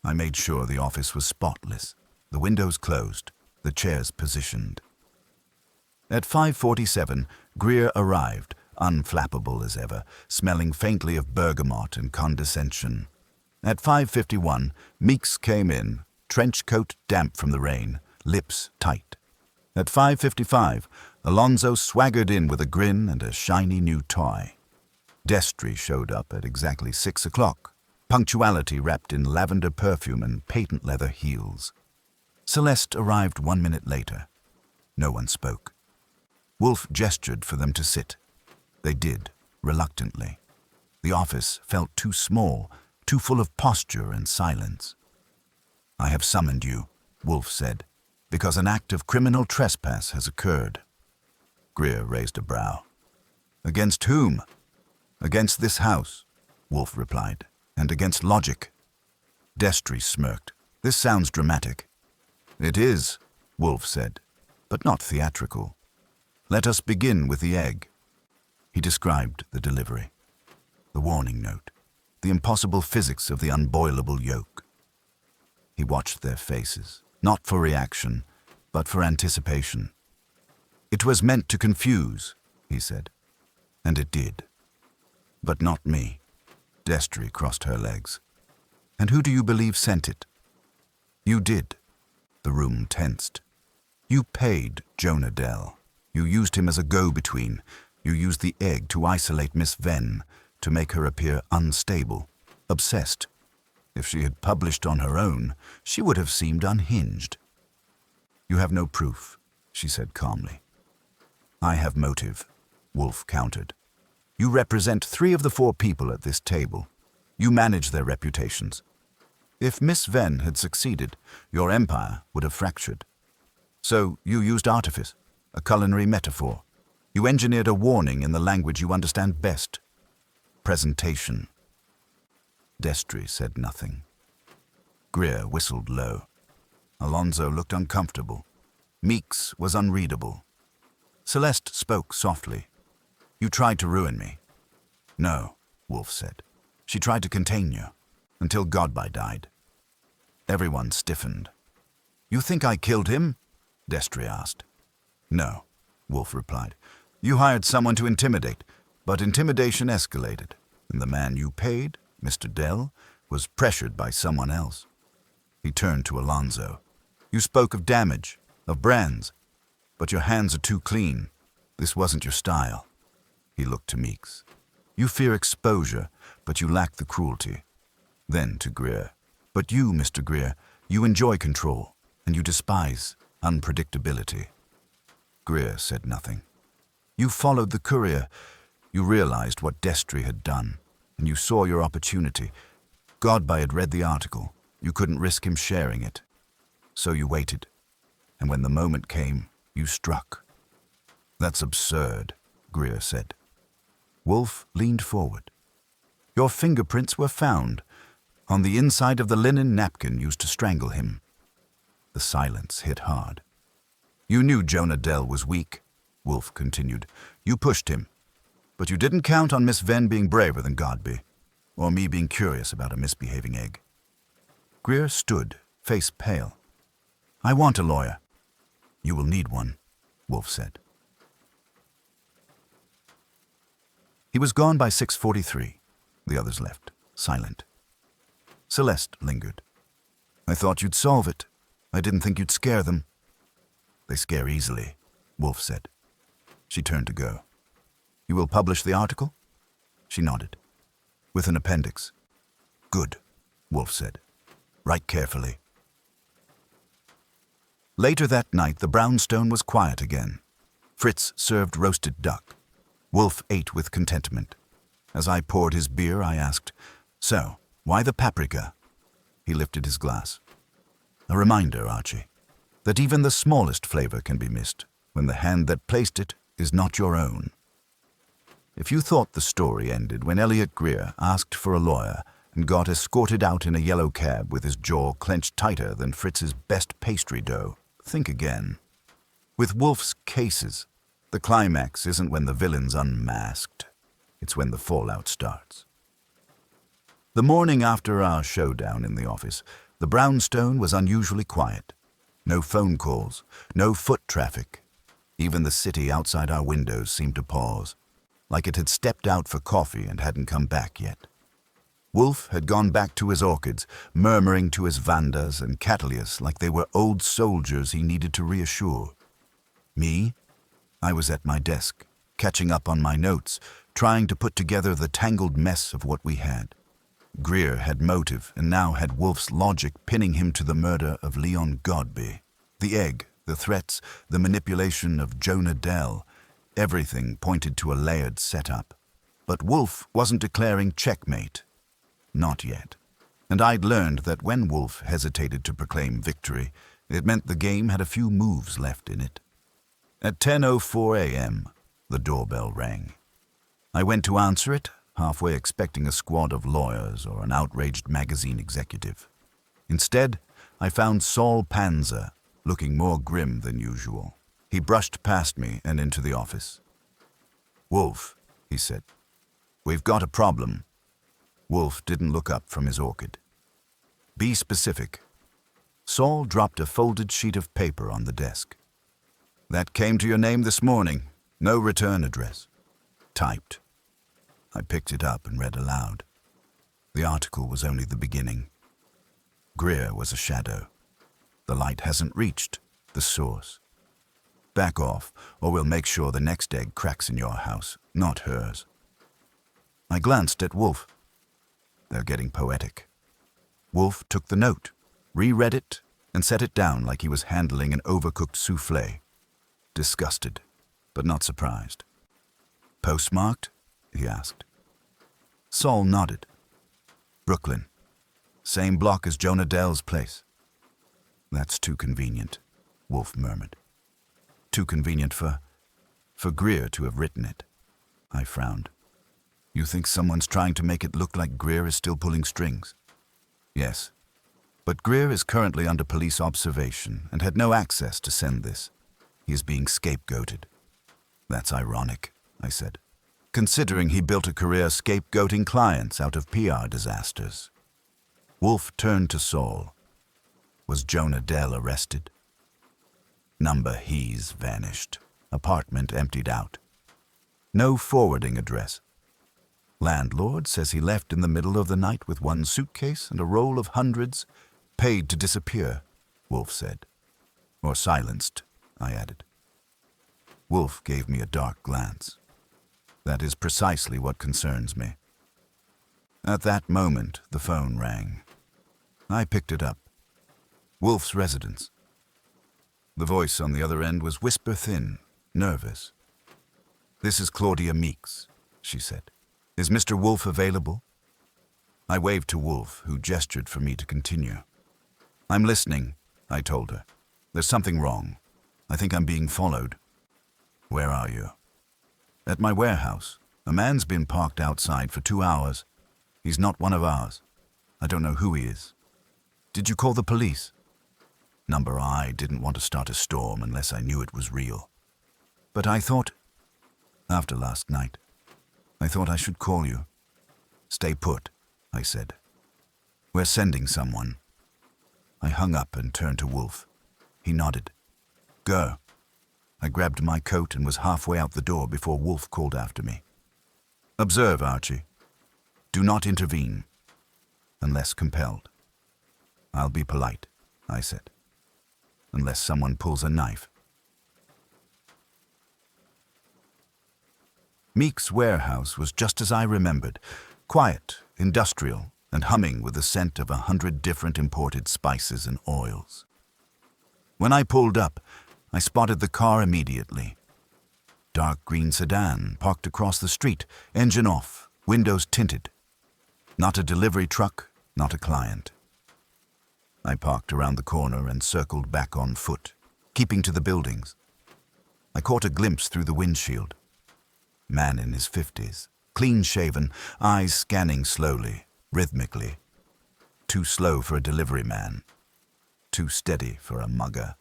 I made sure the office was spotless, the windows closed, the chairs positioned. At 5:47, Greer arrived, unflappable as ever, smelling faintly of bergamot and condescension. At 5:51, Meeks came in, trench coat damp from the rain, lips tight. At 5:55, Alonzo swaggered in with a grin and a shiny new toy. Destry showed up at exactly 6 o'clock, punctuality wrapped in lavender perfume and patent leather heels. Celeste arrived 1 minute later. No one spoke. Wolfe gestured for them to sit. They did, reluctantly. The office felt too small, too full of posture and silence. "I have summoned you," Wolfe said, "because an act of criminal trespass has occurred." Greer raised a brow. "Against whom?" "Against this house," Wolfe replied, "and against logic." Destry smirked. "This sounds dramatic." "It is," Wolfe said, "but not theatrical. Let us begin with the egg." He described the delivery, the warning note, the impossible physics of the unboilable yolk. He watched their faces, not for reaction, but for anticipation. "It was meant to confuse," he said, and it did. "But not me." Destry crossed her legs. "And who do you believe sent it?" "You did." The room tensed. "You paid Jonah Dell. You used him as a go-between. You used the egg to isolate Miss Venn, to make her appear unstable, obsessed. If she had published on her own, she would have seemed unhinged." "You have no proof," she said calmly. "I have motive," Wolfe countered. "You represent 3 of the 4 people at this table. You manage their reputations. If Miss Venn had succeeded, your empire would have fractured. So you used artifice, a culinary metaphor. You engineered a warning in the language you understand best. Presentation." Destry said nothing. Greer whistled low. Alonzo looked uncomfortable. Meeks was unreadable. Celeste spoke softly. "You tried to ruin me." "No," Wolfe said. "She tried to contain you, until Godby died." Everyone stiffened. "You think I killed him?" Destry asked. "No," Wolfe replied. "You hired someone to intimidate, but intimidation escalated, and the man you paid, Mr. Dell, was pressured by someone else." He turned to Alonzo. "You spoke of damage, of brands, but your hands are too clean. This wasn't your style." He looked to Meeks. "You fear exposure, but you lack the cruelty." Then to Greer. "But you, Mr. Greer, you enjoy control, and you despise unpredictability." Greer said nothing. "You followed the courier. You realized what Destry had done, and you saw your opportunity. Godby had read the article. You couldn't risk him sharing it. So you waited, and when the moment came, you struck." "That's absurd," Greer said. Wolfe leaned forward. "Your fingerprints were found on the inside of the linen napkin used to strangle him." The silence hit hard. "You knew Jonah Dell was weak," Wolfe continued. "You pushed him. But you didn't count on Miss Venn being braver than Godby, or me being curious about a misbehaving egg." Greer stood, face pale. "I want a lawyer." "You will need one," Wolfe said. He was gone by 6:43. The others left, silent. Celeste lingered. "I thought you'd solve it. I didn't think you'd scare them." They scare easily, Wolfe said. She turned to go. You will publish the article? She nodded. With an appendix. Good, Wolfe said. Write carefully. Later that night, the brownstone was quiet again. Fritz served roasted duck. Wolfe ate with contentment. As I poured his beer, I asked, So, why the paprika? He lifted his glass. A reminder, Archie, that even the smallest flavor can be missed when the hand that placed it is not your own. If you thought the story ended when Elliot Greer asked for a lawyer and got escorted out in a yellow cab with his jaw clenched tighter than Fritz's best pastry dough, think again. With Wolfe's cases, the climax isn't when the villain's unmasked. It's when the fallout starts. The morning after our showdown in the office, the brownstone was unusually quiet. No phone calls, no foot traffic. Even the city outside our windows seemed to pause, like it had stepped out for coffee and hadn't come back yet. Wolfe had gone back to his orchids, murmuring to his Vandas and Cattleyas like they were old soldiers he needed to reassure. Me? I was at my desk, catching up on my notes, trying to put together the tangled mess of what we had. Greer had motive and now had Wolfe's logic pinning him to the murder of Leon Godby. The egg, the threats, the manipulation of Jonah Dell, everything pointed to a layered setup. But Wolfe wasn't declaring checkmate. Not yet. And I'd learned that when Wolfe hesitated to proclaim victory, it meant the game had a few moves left in it. At 10:04 a.m., the doorbell rang. I went to answer it, halfway expecting a squad of lawyers or an outraged magazine executive. Instead, I found Saul Panza, looking more grim than usual. He brushed past me and into the office. Wolfe, he said, we've got a problem. Wolfe didn't look up from his orchid. Be specific. Saul dropped a folded sheet of paper on the desk. That came to your name this morning. No return address. Typed. I picked it up and read aloud. The article was only the beginning. Greer was a shadow. The light hasn't reached the source. Back off, or we'll make sure the next egg cracks in your house, not hers. I glanced at Wolfe. They're getting poetic. Wolfe took the note, reread it, and set it down like he was handling an overcooked soufflé. Disgusted, but not surprised. Postmarked? He asked. Saul nodded. Brooklyn. Same block as Jonah Dell's place. That's too convenient, Wolfe murmured. Too convenient for Greer to have written it. I frowned. You think someone's trying to make it look like Greer is still pulling strings? Yes. But Greer is currently under police observation and had no access to send this. He is being scapegoated. That's ironic, I said, considering he built a career scapegoating clients out of PR disasters. Wolfe turned to Saul. Was Jonah Dell arrested? Number he's vanished. Apartment emptied out. No forwarding address. Landlord says he left in the middle of the night with one suitcase and a roll of hundreds, paid to disappear, Wolfe said. Or silenced, I added. Wolfe gave me a dark glance. That is precisely what concerns me. At that moment, the phone rang. I picked it up. Wolfe's residence. The voice on the other end was whisper-thin, nervous. This is Claudia Meeks, she said. Is Mr. Wolfe available? I waved to Wolfe, who gestured for me to continue. I'm listening, I told her. There's something wrong. I think I'm being followed. Where are you? At my warehouse. A man's been parked outside for 2 hours. He's not one of ours. I don't know who he is. Did you call the police? Number I didn't want to start a storm unless I knew it was real. But I thought, after last night, I thought I should call you. Stay put, I said. We're sending someone. I hung up and turned to Wolfe. He nodded. Go. I grabbed my coat and was halfway out the door before Wolfe called after me. Observe, Archie. Do not intervene, unless compelled. I'll be polite, I said. Unless someone pulls a knife, Meek's warehouse was just as I remembered, quiet, industrial, and humming with the scent of 100 different imported spices and oils. When I pulled up, I spotted the car immediately. Dark green sedan parked across the street, engine off, windows tinted. Not a delivery truck, not a client. I parked around the corner and circled back on foot, keeping to the buildings. I caught a glimpse through the windshield. Man in his 50s, clean-shaven, eyes scanning slowly, rhythmically. Too slow for a delivery man. Too steady for a mugger.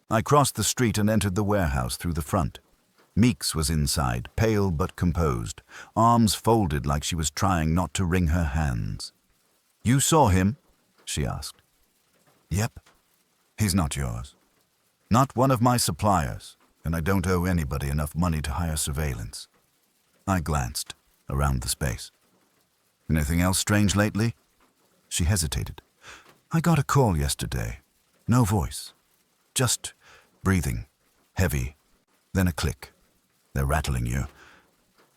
I crossed the street and entered the warehouse through the front. Meeks was inside, pale but composed, arms folded like she was trying not to wring her hands. "You saw him?" she asked. "Yep. He's not yours. Not one of my suppliers, and I don't owe anybody enough money to hire surveillance." I glanced around the space. "Anything else strange lately?" She hesitated. "I got a call yesterday. No voice. Just breathing. Heavy. Then a click. They're rattling you.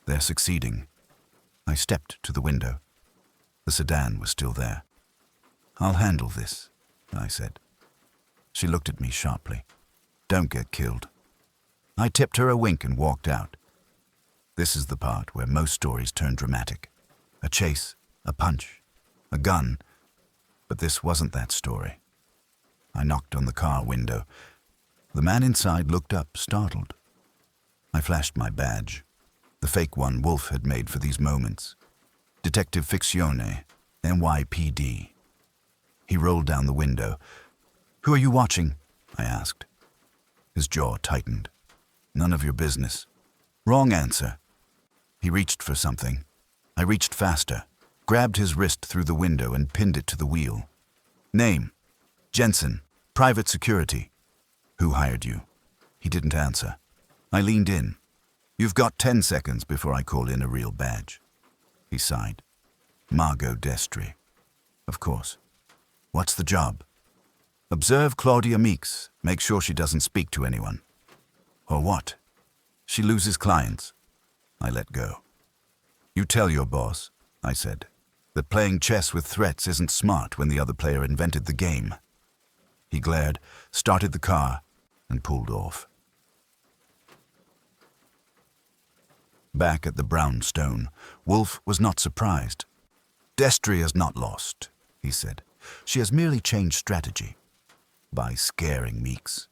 They're succeeding." I stepped to the window. The sedan was still there. "I'll handle this," I said. She looked at me sharply. "Don't get killed." I tipped her a wink and walked out. This is the part where most stories turn dramatic. A chase, a punch, a gun. But this wasn't that story. I knocked on the car window. The man inside looked up, startled. I flashed my badge, the fake one Wolfe had made for these moments. Detective Ficzione, NYPD. He rolled down the window. "Who are you watching?" I asked. His jaw tightened. "None of your business." "Wrong answer." He reached for something. I reached faster, grabbed his wrist through the window and pinned it to the wheel. "Name?" "Jensen, private security." "Who hired you?" He didn't answer. I leaned in. "You've got 10 seconds before I call in a real badge." He sighed. "Margot Destry." "Of course. What's the job?" "Observe Claudia Meeks. Make sure she doesn't speak to anyone." "Or what?" "She loses clients." I let go. "You tell your boss," I said, "that playing chess with threats isn't smart when the other player invented the game." He glared, started the car, and pulled off. Back at the brownstone, Wolfe was not surprised. "Destry is not lost," he said. "She has merely changed strategy. By scaring Meeks.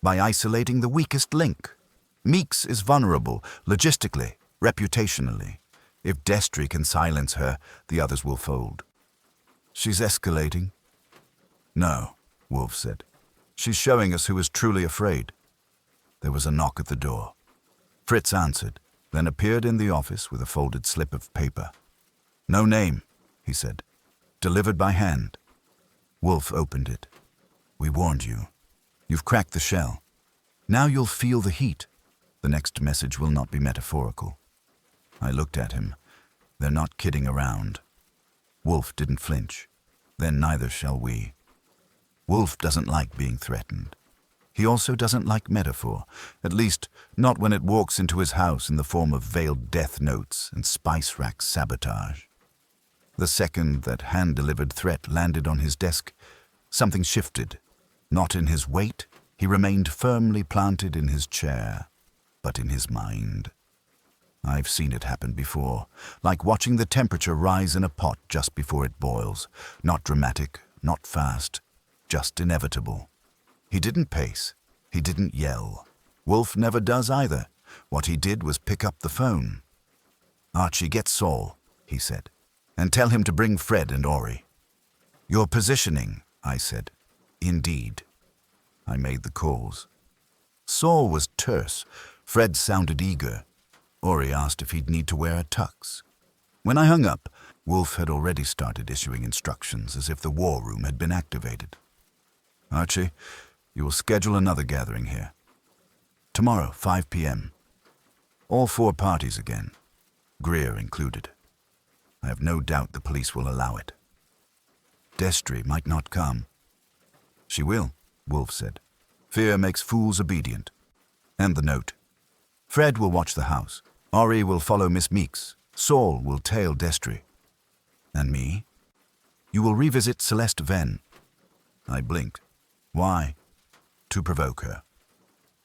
By isolating the weakest link. Meeks is vulnerable, logistically, reputationally. If Destry can silence her, the others will fold." "She's escalating?" "No," Wolfe said. "She's showing us who is truly afraid." There was a knock at the door. Fritz answered, then appeared in the office with a folded slip of paper. "No name," he said. "Delivered by hand." Wolfe opened it. "We warned you. You've cracked the shell. Now you'll feel the heat. The next message will not be metaphorical." I looked at him. They're not kidding around. Wolfe didn't flinch. Then neither shall we. Wolfe doesn't like being threatened. He also doesn't like metaphor, at least not when it walks into his house in the form of veiled death notes and spice rack sabotage. The second that hand-delivered threat landed on his desk, something shifted. Not in his weight, he remained firmly planted in his chair, but in his mind. I've seen it happen before, like watching the temperature rise in a pot just before it boils. Not dramatic, not fast, just inevitable. He didn't pace. He didn't yell. Wolfe never does either. What he did was pick up the phone. "Archie, get Saul," he said, "and tell him to bring Fred and Ori." "Your positioning," I said. "Indeed." I made the calls. Saul was terse. Fred sounded eager. Ori asked if he'd need to wear a tux. When I hung up, Wolfe had already started issuing instructions as if the war room had been activated. "Archie, you will schedule another gathering here. Tomorrow, 5 p.m. All 4 parties again, Greer included. I have no doubt the police will allow it. Destry might not come." "She will," Wolfe said. "Fear makes fools obedient." And the note. "Fred will watch the house. Ori will follow Miss Meeks. Saul will tail Destry. And me? You will revisit Celeste Venn. I blinked. Why? To provoke her.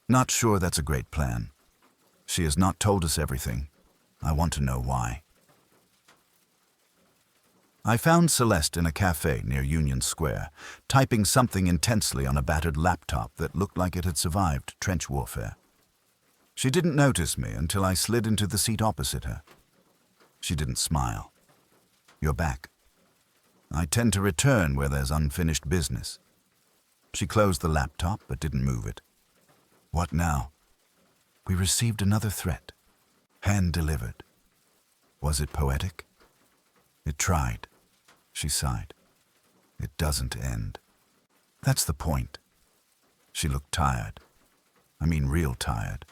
Not sure that's a great plan. She has not told us everything. I want to know why. I found Celeste in a cafe near Union Square, typing something intensely on a battered laptop that looked like it had survived trench warfare. She didn't notice me until I slid into the seat opposite her. She didn't smile. You're back. I tend to return where there's unfinished business. She closed the laptop but didn't move it. What now? We received another threat. Hand-delivered. Was it poetic? It tried. She sighed. It doesn't end. That's the point. She looked tired. I mean real tired.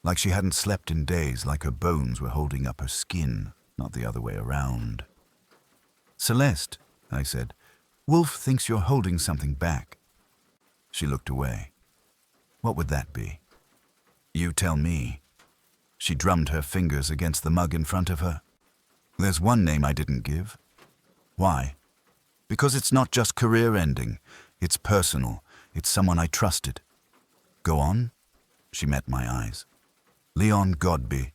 Like she hadn't slept in days, like her bones were holding up her skin, not the other way around. Celeste, I said, Wolfe thinks you're holding something back. She looked away. What would that be? You tell me. She drummed her fingers against the mug in front of her. There's one name I didn't give. Why? Because it's not just career-ending. It's personal. It's someone I trusted. Go on? She met my eyes. Leon Godby.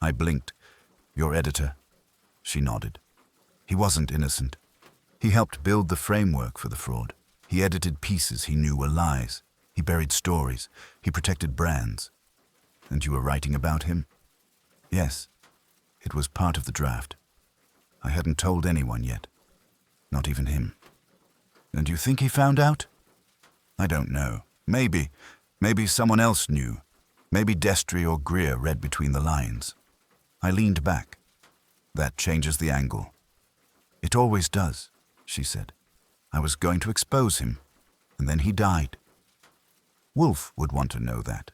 I blinked. Your editor. She nodded. He wasn't innocent. He helped build the framework for the fraud. He edited pieces he knew were lies. He buried stories. He protected brands. And you were writing about him? Yes. It was part of the draft. I hadn't told anyone yet. Not even him. And you think he found out? I don't know. Maybe. Maybe someone else knew. Maybe Destry or Greer read between the lines. I leaned back. That changes the angle. It always does, she said. I was going to expose him, and then he died. Wolfe would want to know that,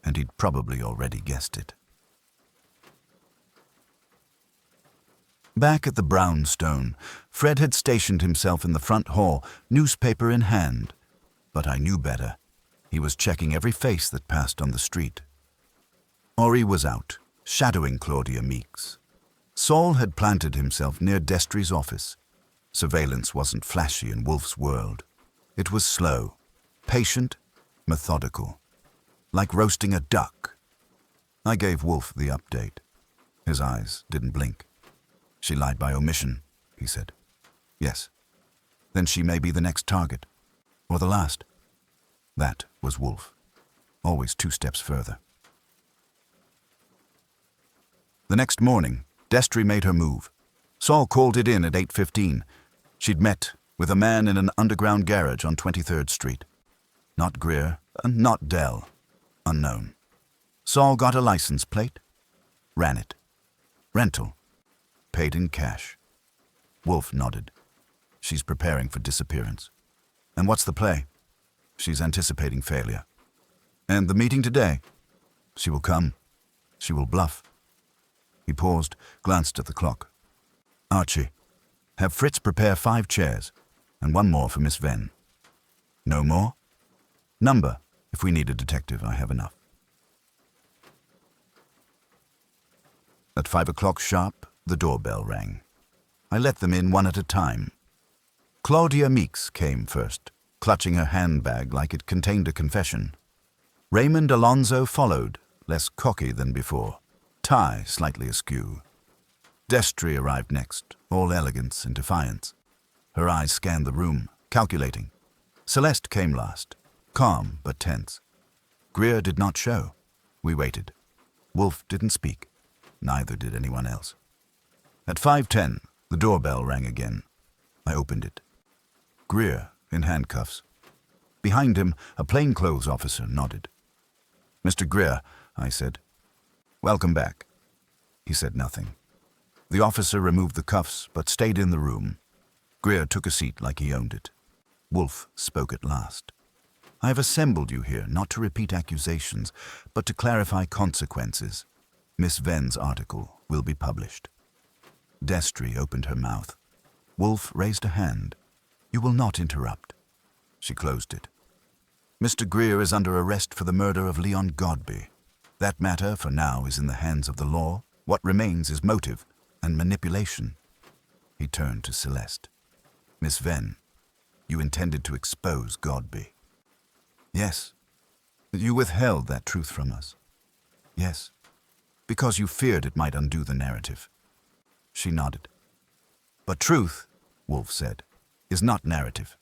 and he'd probably already guessed it. Back at the brownstone, Fred had stationed himself in the front hall, newspaper in hand. But I knew better. He was checking every face that passed on the street. Ori was out, shadowing Claudia Meeks. Saul had planted himself near Destry's office. Surveillance wasn't flashy in Wolfe's world. It was slow, patient, methodical. Like roasting a duck. I gave Wolfe the update. His eyes didn't blink. She lied by omission, he said. Yes. Then she may be the next target. Or the last. That was Wolfe. Always 2 steps further. The next morning, Destry made her move. Saul called it in at 8:15. She'd met with a man in an underground garage on 23rd Street. Not Greer, and not Dell. Unknown. Saul got a license plate. Ran it. Rental. Paid in cash. Wolfe nodded. She's preparing for disappearance. And what's the play? She's anticipating failure. And the meeting today? She will come. She will bluff. He paused, glanced at the clock. Archie, have Fritz prepare 5 chairs, and 1 more for Miss Venn. No more? Number. If we need a detective, I have enough. At 5 o'clock sharp, the doorbell rang. I let them in one at a time. Claudia Meeks came first, clutching her handbag like it contained a confession. Raymond Alonzo followed, less cocky than before, tie slightly askew. Destry arrived next, all elegance and defiance. Her eyes scanned the room, calculating. Celeste came last, calm but tense. Greer did not show. We waited. Wolfe didn't speak. Neither did anyone else. At 5:10, the doorbell rang again. I opened it. Greer, in handcuffs. Behind him, a plainclothes officer nodded. Mr. Greer, I said. Welcome back. He said nothing. The officer removed the cuffs, but stayed in the room. Greer took a seat like he owned it. Wolfe spoke at last. I have assembled you here not to repeat accusations, but to clarify consequences. Miss Venn's article will be published. Destry opened her mouth. Wolfe raised a hand. You will not interrupt. She closed it. Mr. Greer is under arrest for the murder of Leon Godby. That matter, for now, is in the hands of the law. What remains is motive and manipulation. He turned to Celeste. Miss Venn, you intended to expose Godby. Yes. You withheld that truth from us. Yes. Because you feared it might undo the narrative. She nodded. But truth, Wolfe said, is not narrative.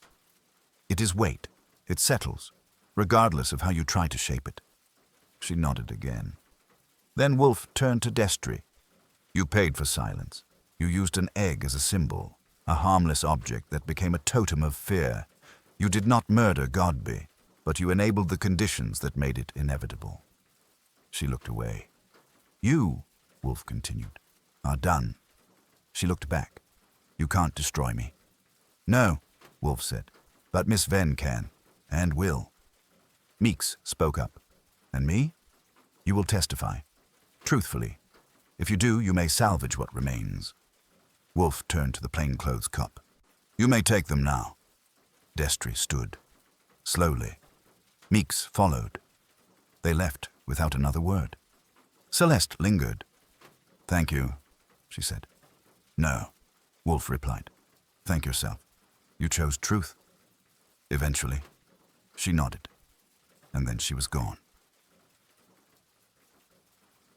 It is weight. It settles, regardless of how you try to shape it. She nodded again. Then Wolfe turned to Destry. You paid for silence. You used an egg as a symbol, a harmless object that became a totem of fear. You did not murder Godby, but you enabled the conditions that made it inevitable. She looked away. You, Wolfe continued, are done. She looked back. You can't destroy me. No, Wolfe said, but Miss Venn can, and will. Meeks spoke up. And me? You will testify. Truthfully. If you do, you may salvage what remains. Wolfe turned to the plainclothes cop. You may take them now. Destry stood. Slowly. Meeks followed. They left without another word. Celeste lingered. Thank you, she said. No, Wolfe replied. Thank yourself. You chose truth. Eventually. She nodded. And then she was gone.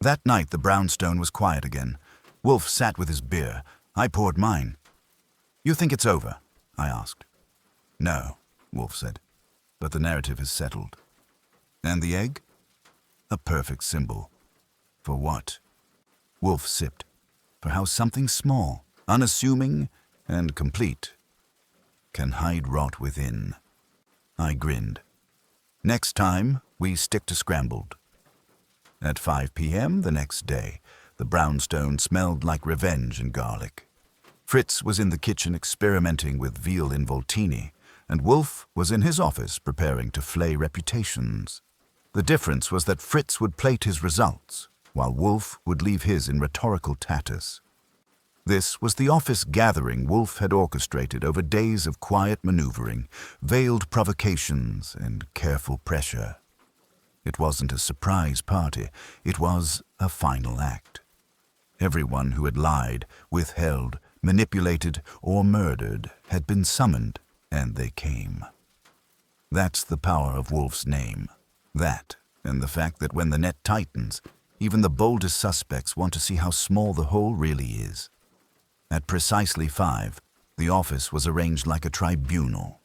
That night the brownstone was quiet again. Wolfe sat with his beer. I poured mine. You think it's over? I asked. No, Wolfe said. But the narrative is settled. And the egg? A perfect symbol. For what? Wolfe sipped. For how something small, unassuming, and complete can hide rot within. I grinned. Next time, we stick to scrambled. At 5 p.m. the next day, the brownstone smelled like revenge and garlic. Fritz was in the kitchen experimenting with veal involtini, and Wolfe was in his office preparing to flay reputations. The difference was that Fritz would plate his results, while Wolfe would leave his in rhetorical tatters. This was the office gathering Wolfe had orchestrated over days of quiet maneuvering, veiled provocations, and careful pressure. It wasn't a surprise party, it was a final act. Everyone who had lied, withheld, manipulated, or murdered had been summoned, and they came. That's the power of Wolfe's name. That, and the fact that when the net tightens, even the boldest suspects want to see how small the hole really is. At precisely 5, the office was arranged like a tribunal.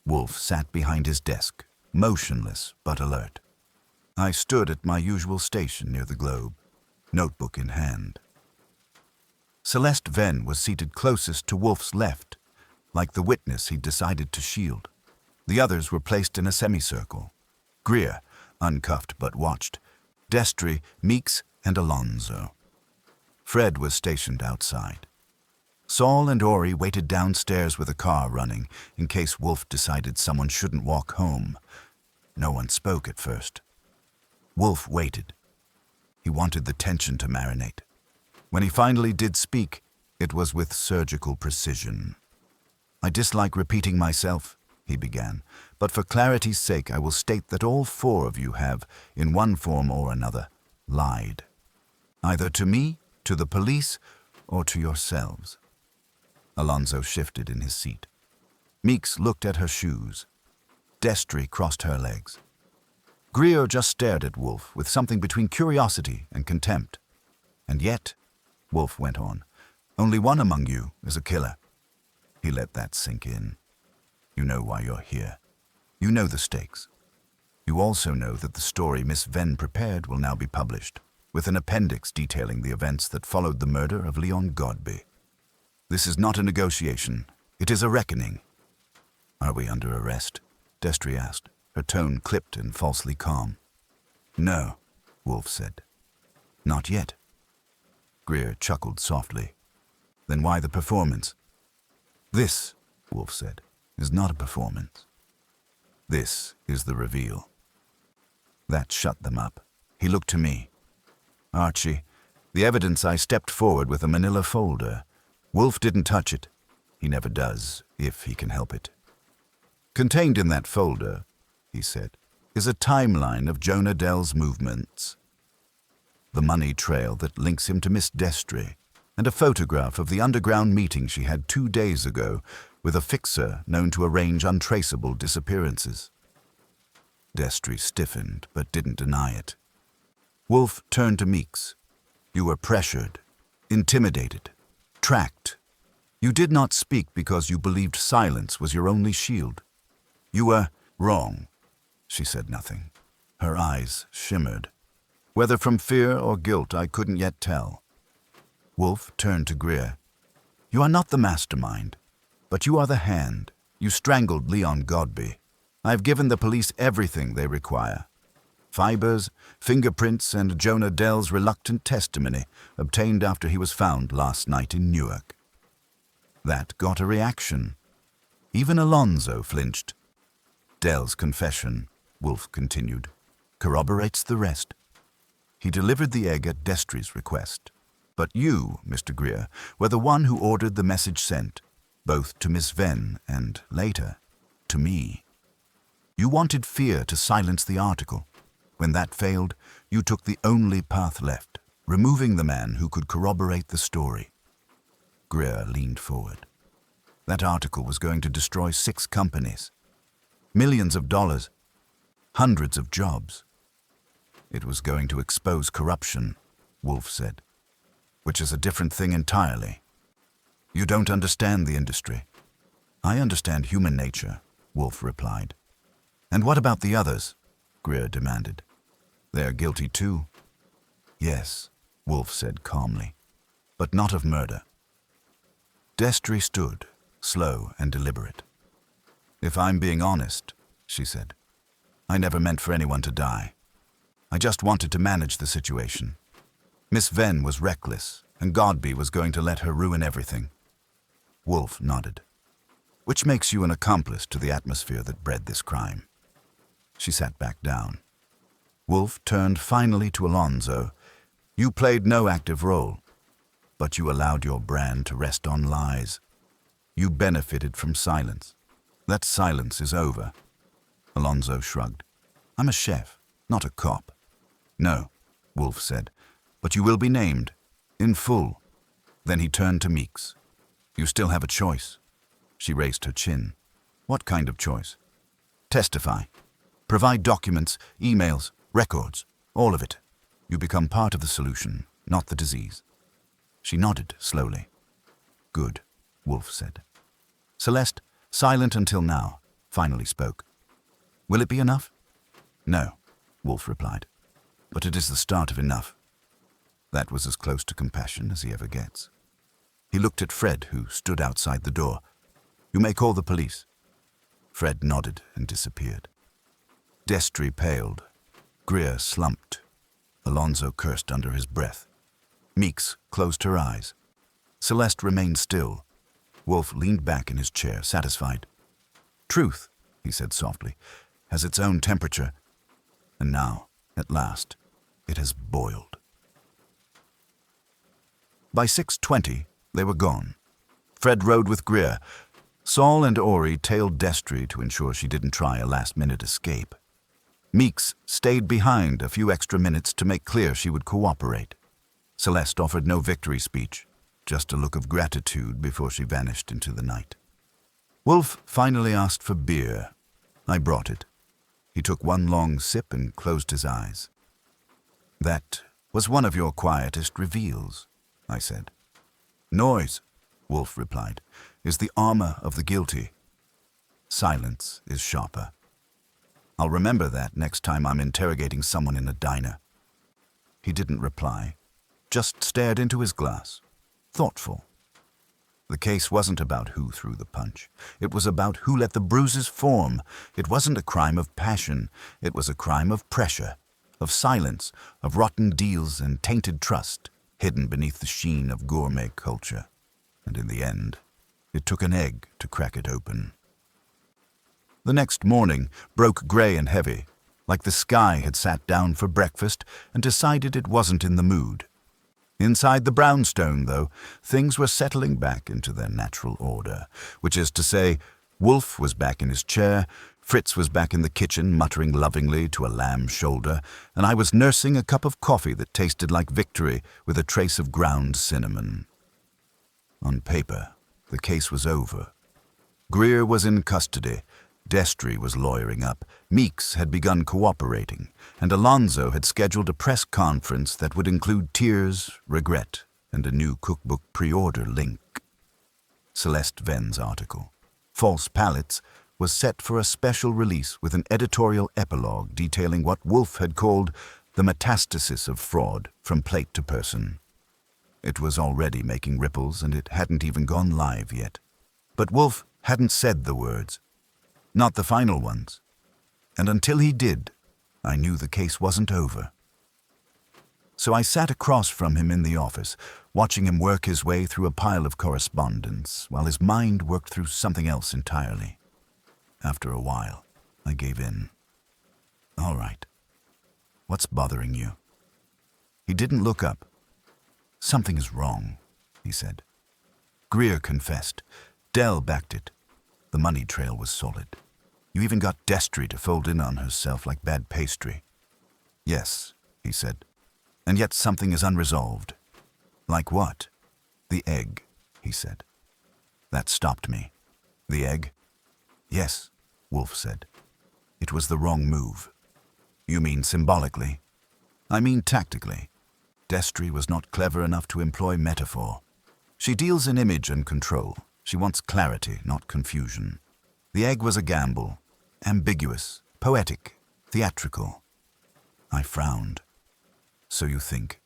Wolfe sat behind his desk, motionless but alert. I stood at my usual station near the globe, notebook in hand. Celeste Venn was seated closest to Wolfe's left, like the witness he'd decided to shield. The others were placed in a semicircle. Greer, uncuffed but watched, Destry, Meeks, and Alonzo. Fred was stationed outside. Saul and Ori waited downstairs with a car running in case Wolfe decided someone shouldn't walk home. No one spoke at first. Wolfe waited. He wanted the tension to marinate. When he finally did speak, it was with surgical precision. I dislike repeating myself, he began, but for clarity's sake I will state that all 4 of you have, in one form or another, lied. Either to me, to the police, or to yourselves. Alonzo shifted in his seat. Meeks looked at her shoes. Destry crossed her legs. Greer just stared at Wolfe with something between curiosity and contempt. And yet, Wolfe went on, only one among you is a killer. He let that sink in. You know why you're here. You know the stakes. You also know that the story Miss Venn prepared will now be published, with an appendix detailing the events that followed the murder of Leon Godby. This is not a negotiation. It is a reckoning. Are we under arrest? Destry asked, her tone clipped and falsely calm. No, Wolfe said. Not yet. Greer chuckled softly. Then why the performance? This, Wolfe said, is not a performance. This is the reveal. That shut them up. He looked to me. Archie, the evidence I stepped forward with a manila folder. Wolfe didn't touch it. He never does, if he can help it. Contained in that folder, he said, is a timeline of Jonah Dell's movements, the money trail that links him to Miss Destry, and a photograph of the underground meeting she had 2 days ago with a fixer known to arrange untraceable disappearances. Destry stiffened but didn't deny it. Wolfe turned to Meeks. You were pressured, intimidated, tracked. You did not speak because you believed silence was your only shield. You were wrong. She said nothing. Her eyes shimmered. Whether from fear or guilt, I couldn't yet tell. Wolfe turned to Greer. You are not the mastermind, but you are the hand. You strangled Leon Godby. I have given the police everything they require. Fibers, fingerprints, and Jonah Dell's reluctant testimony obtained after he was found last night in Newark. That got a reaction. Even Alonzo flinched. Dell's confession, Wolfe continued, corroborates the rest. He delivered the egg at Destry's request. But you, Mr. Greer, were the one who ordered the message sent, both to Miss Venn and, later, to me. You wanted fear to silence the article. When that failed, you took the only path left, removing the man who could corroborate the story. Greer leaned forward. That article was going to destroy 6 companies. Millions of dollars. Hundreds of jobs. It was going to expose corruption, Wolfe said, which is a different thing entirely. You don't understand the industry. I understand human nature, Wolfe replied. And what about the others? Greer demanded. They're guilty too. Yes, Wolfe said calmly, but not of murder. Destry stood, slow and deliberate. If I'm being honest, she said, I never meant for anyone to die. I just wanted to manage the situation. Miss Venn was reckless, and Godby was going to let her ruin everything. Wolfe nodded. Which makes you an accomplice to the atmosphere that bred this crime. She sat back down. Wolfe turned finally to Alonzo. You played no active role, but you allowed your brand to rest on lies. You benefited from silence. That silence is over. Alonzo shrugged. I'm a chef, not a cop. No, Wolfe said, but you will be named, in full. Then he turned to Meeks. You still have a choice. She raised her chin. What kind of choice? Testify. Provide documents, emails, records, all of it. You become part of the solution, not the disease. She nodded slowly. Good, Wolfe said. Celeste, silent until now, finally spoke. Will it be enough? No, Wolfe replied. But it is the start of enough. That was as close to compassion as he ever gets. He looked at Fred, who stood outside the door. You may call the police. Fred nodded and disappeared. Destry paled. Greer slumped. Alonzo cursed under his breath. Meeks closed her eyes. Celeste remained still. Wolfe leaned back in his chair, satisfied. Truth, he said softly, has its own temperature. And now, at last, it has boiled. By 6:20, they were gone. Fred rode with Greer. Saul and Ori tailed Destry to ensure she didn't try a last-minute escape. Meeks stayed behind a few extra minutes to make clear she would cooperate. Celeste offered no victory speech, just a look of gratitude before she vanished into the night. Wolfe finally asked for beer. I brought it. He took one long sip and closed his eyes. That was one of your quietest reveals, I said. Noise, Wolfe replied, is the armor of the guilty. Silence is sharper. I'll remember that next time I'm interrogating someone in a diner. He didn't reply, just stared into his glass, thoughtful. The case wasn't about who threw the punch. It was about who let the bruises form. It wasn't a crime of passion. It was a crime of pressure, of silence, of rotten deals and tainted trust, hidden beneath the sheen of gourmet culture. And in the end, it took an egg to crack it open. The next morning broke gray and heavy, like the sky had sat down for breakfast and decided it wasn't in the mood. Inside the brownstone, though, things were settling back into their natural order, which is to say, Wolfe was back in his chair, Fritz was back in the kitchen muttering lovingly to a lamb shoulder, and I was nursing a cup of coffee that tasted like victory with a trace of ground cinnamon. On paper, the case was over. Greer was in custody, Destry was lawyering up, Meeks had begun cooperating, and Alonzo had scheduled a press conference that would include tears, regret, and a new cookbook pre-order link. Celeste Venn's article, False Palettes, was set for a special release with an editorial epilogue detailing what Wolfe had called the metastasis of fraud from plate to person. It was already making ripples, and it hadn't even gone live yet. But Wolfe hadn't said the words. Not the final ones. And until he did, I knew the case wasn't over. So I sat across from him in the office, watching him work his way through a pile of correspondence, while his mind worked through something else entirely. After a while, I gave in. All right. What's bothering you? He didn't look up. Something is wrong, he said. Greer confessed. Dell backed it. The money trail was solid. You even got Destry to fold in on herself like bad pastry. Yes, he said. And yet something is unresolved. Like what? The egg, he said. That stopped me. The egg? Yes, Wolfe said. It was the wrong move. You mean symbolically? I mean tactically. Destry was not clever enough to employ metaphor. She deals in image and control. She wants clarity, not confusion. The egg was a gamble. Ambiguous, poetic, theatrical. I frowned. So you think?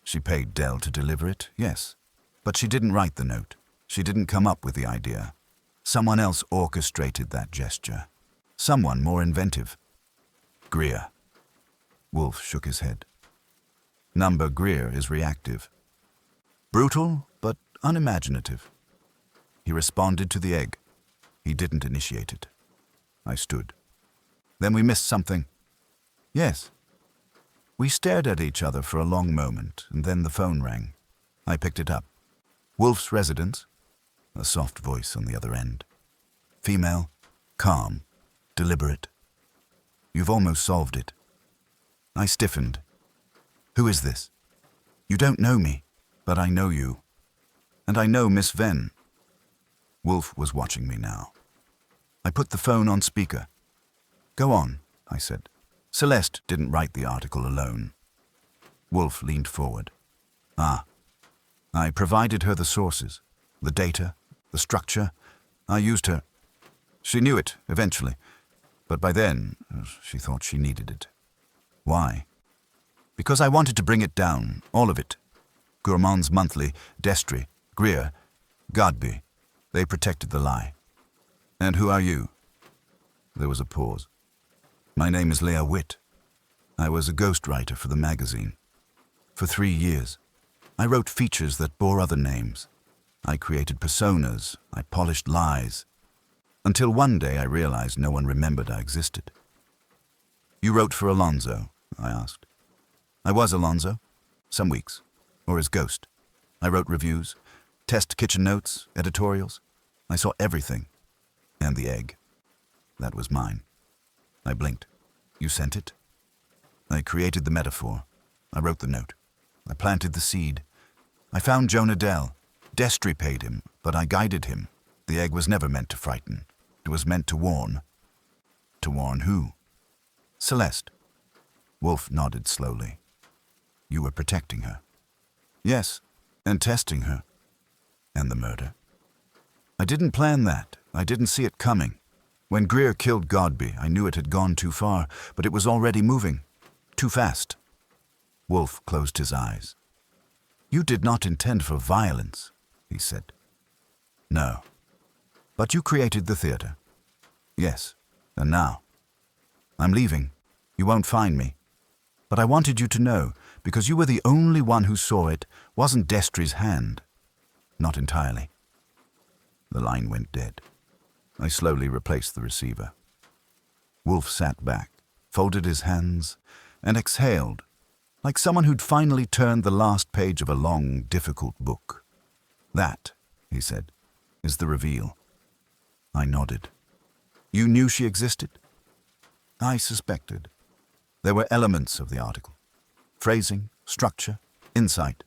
She paid Dell to deliver it, yes. But she didn't write the note. She didn't come up with the idea. Someone else orchestrated that gesture. Someone more inventive. Greer. Wolfe shook his head. Number Greer is reactive. Brutal, but unimaginative. He responded to the egg. He didn't initiate it. I stood. Then we missed something. Yes. We stared at each other for a long moment, and then the phone rang. I picked it up. Wolfe's residence. A soft voice on the other end. Female, calm, deliberate. You've almost solved it. I stiffened. Who is this? You don't know me, but I know you. And I know Miss Venn. Wolfe was watching me now. I put the phone on speaker. Go on, I said. Celeste didn't write the article alone. Wolfe leaned forward. I provided her the sources, the data, the structure. I used her. She knew it, eventually. But by then, she thought she needed it. Why? Because I wanted to bring it down, all of it. Gourmand's Monthly, Destry, Greer, Godby. They protected the lie. And who are you? There was a pause. My name is Leah Witt. I was a ghostwriter for the magazine. For 3 years, I wrote features that bore other names. I created personas, I polished lies. Until one day I realized no one remembered I existed. You wrote for Alonzo, I asked. I was Alonzo, some weeks, or his ghost. I wrote reviews, test kitchen notes, editorials. I saw everything. And the egg. That was mine. I blinked. You sent it? I created the metaphor. I wrote the note. I planted the seed. I found Jonah Dell. Destry paid him, but I guided him. The egg was never meant to frighten. It was meant to warn. To warn who? Celeste. Wolfe nodded slowly. You were protecting her. Yes, and testing her. And the murder. I didn't plan that. I didn't see it coming. When Greer killed Godby, I knew it had gone too far, but it was already moving. Too fast. Wolfe closed his eyes. You did not intend for violence, he said. No. But you created the theater. Yes, and now. I'm leaving. You won't find me. But I wanted you to know, because you were the only one who saw it, wasn't Destry's hand. Not entirely. The line went dead. I slowly replaced the receiver. Wolfe sat back, folded his hands, and exhaled, like someone who'd finally turned the last page of a long, difficult book. That, he said, is the reveal. I nodded. You knew she existed? I suspected. There were elements of the article, phrasing, structure, insight,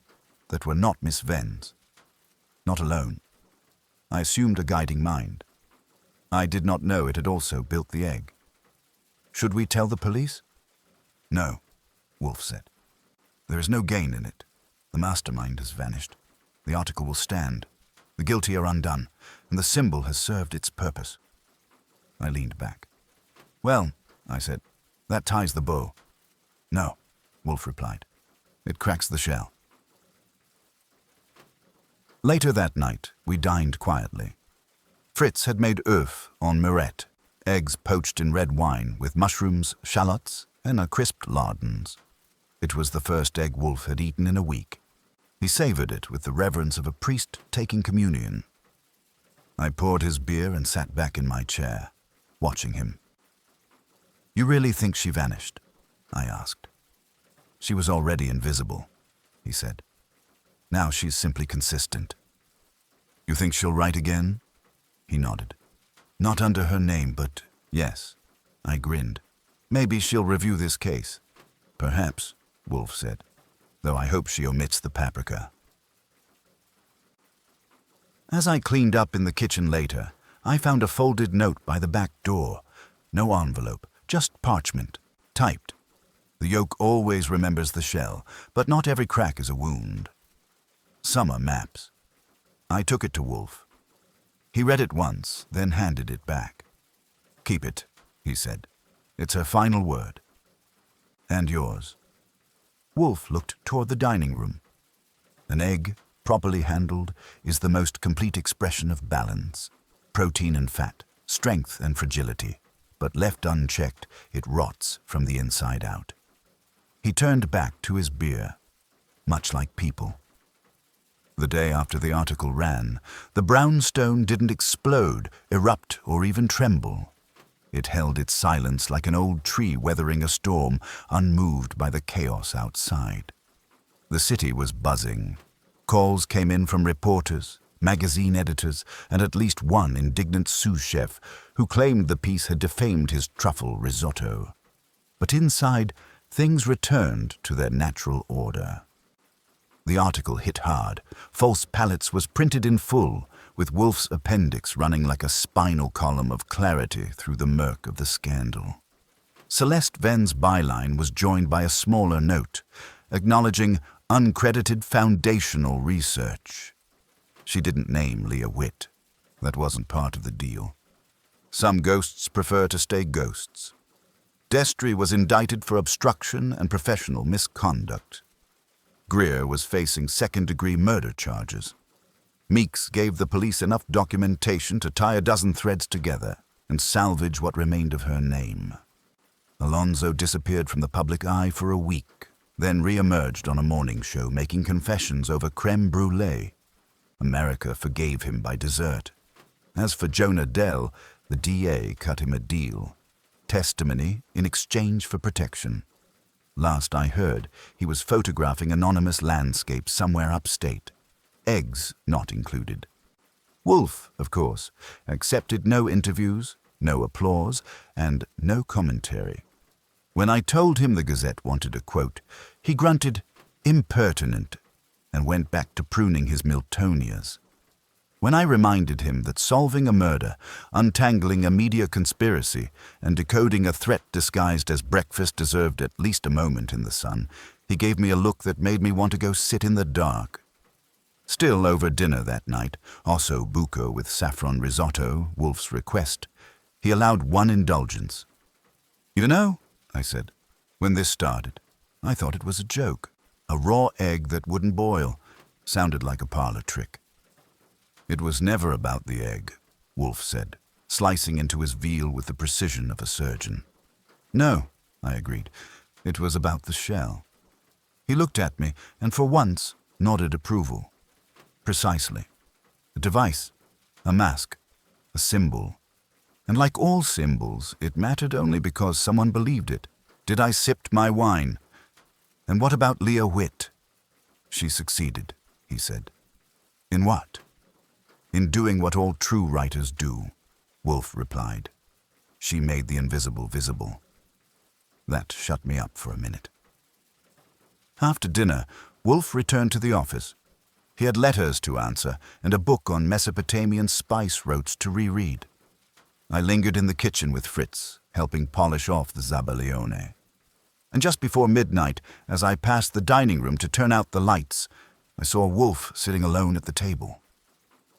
that were not Miss Venn's. Not alone. I assumed a guiding mind. I did not know it had also built the egg. Should we tell the police? No, Wolfe said. There is no gain in it. The mastermind has vanished. The article will stand. The guilty are undone, and the symbol has served its purpose. I leaned back. Well, I said, that ties the bow. No, Wolfe replied. It cracks the shell. Later that night, we dined quietly. Fritz had made œuf en mirette, eggs poached in red wine with mushrooms, shallots, and a crisped lardons. It was the first egg Wolfe had eaten in a week. He savored it with the reverence of a priest taking communion. I poured his beer and sat back in my chair, watching him. You really think she vanished? I asked. She was already invisible, he said. Now she's simply consistent. You think she'll write again? He nodded. Not under her name, but yes. I grinned. Maybe she'll review this case. Perhaps, Wolfe said, though I hope she omits the paprika. As I cleaned up in the kitchen later, I found a folded note by the back door. No envelope, just parchment, typed. The yolk always remembers the shell, but not every crack is a wound. Some are maps. I took it to Wolfe. He read it once, then handed it back. Keep it, he said. It's her final word. And yours. Wolfe looked toward the dining room. An egg, properly handled, is the most complete expression of balance. Protein and fat, strength and fragility. But left unchecked, it rots from the inside out. He turned back to his beer, much like people. The day after the article ran, the brownstone didn't explode, erupt, or even tremble. It held its silence like an old tree weathering a storm, unmoved by the chaos outside. The city was buzzing. Calls came in from reporters, magazine editors, and at least one indignant sous chef who claimed the piece had defamed his truffle risotto. But inside, things returned to their natural order. The article hit hard. False Palettes was printed in full, with Wolfe's appendix running like a spinal column of clarity through the murk of the scandal. Celeste Venn's byline was joined by a smaller note, acknowledging uncredited foundational research. She didn't name Leah Witt. That wasn't part of the deal. Some ghosts prefer to stay ghosts. Destry was indicted for obstruction and professional misconduct. Greer was facing second-degree murder charges. Meeks gave the police enough documentation to tie a dozen threads together and salvage what remained of her name. Alonzo disappeared from the public eye for a week, then re-emerged on a morning show making confessions over creme brulee. America forgave him by dessert. As for Jonah Dell, the DA cut him a deal. Testimony in exchange for protection. Last I heard, he was photographing anonymous landscapes somewhere upstate. Eggs not included. Wolfe, of course, accepted no interviews, no applause, and no commentary. When I told him the Gazette wanted a quote, he grunted, "Impertinent," and went back to pruning his Miltonias. When I reminded him that solving a murder, untangling a media conspiracy, and decoding a threat disguised as breakfast deserved at least a moment in the sun, he gave me a look that made me want to go sit in the dark. Still over dinner that night, osso buco with saffron risotto, Wolfe's request, he allowed one indulgence. "You know," I said, "when this started, I thought it was a joke. A raw egg that wouldn't boil. Sounded like a parlor trick." "It was never about the egg," Wolfe said, slicing into his veal with the precision of a surgeon. "No," I agreed. "It was about the shell." He looked at me and for once nodded approval. Precisely. A device, a mask, a symbol. And like all symbols, it mattered only because someone believed it. Did I sipped my wine? "And what about Leah Witt?" "She succeeded," he said. "In what?" "In doing what all true writers do," Wolfe replied. She made the invisible visible. That shut me up for a minute. After dinner, Wolfe returned to the office. He had letters to answer and a book on Mesopotamian spice routes to reread. I lingered in the kitchen with Fritz, helping polish off the zabaione. And just before midnight, as I passed the dining room to turn out the lights, I saw Wolfe sitting alone at the table.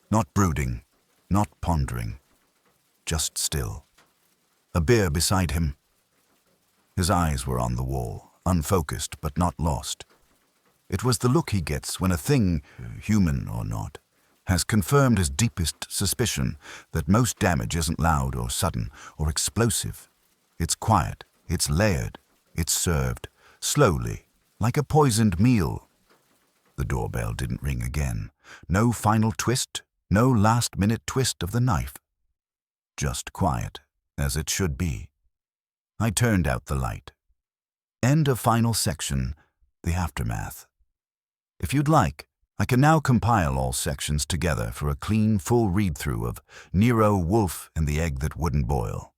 Not brooding, not pondering, just still. A beer beside him. His eyes were on the wall, unfocused but not lost. It was the look he gets when a thing, human or not, has confirmed his deepest suspicion that most damage isn't loud or sudden or explosive. It's quiet, it's layered, it's served, slowly, like a poisoned meal. The doorbell didn't ring again. No final twist, no last-minute twist of the knife. Just quiet, as it should be. I turned out the light. End of final section, the aftermath. If you'd like, I can now compile all sections together for a clean, full read-through of Nero Wolfe and the Egg That Wouldn't Boil.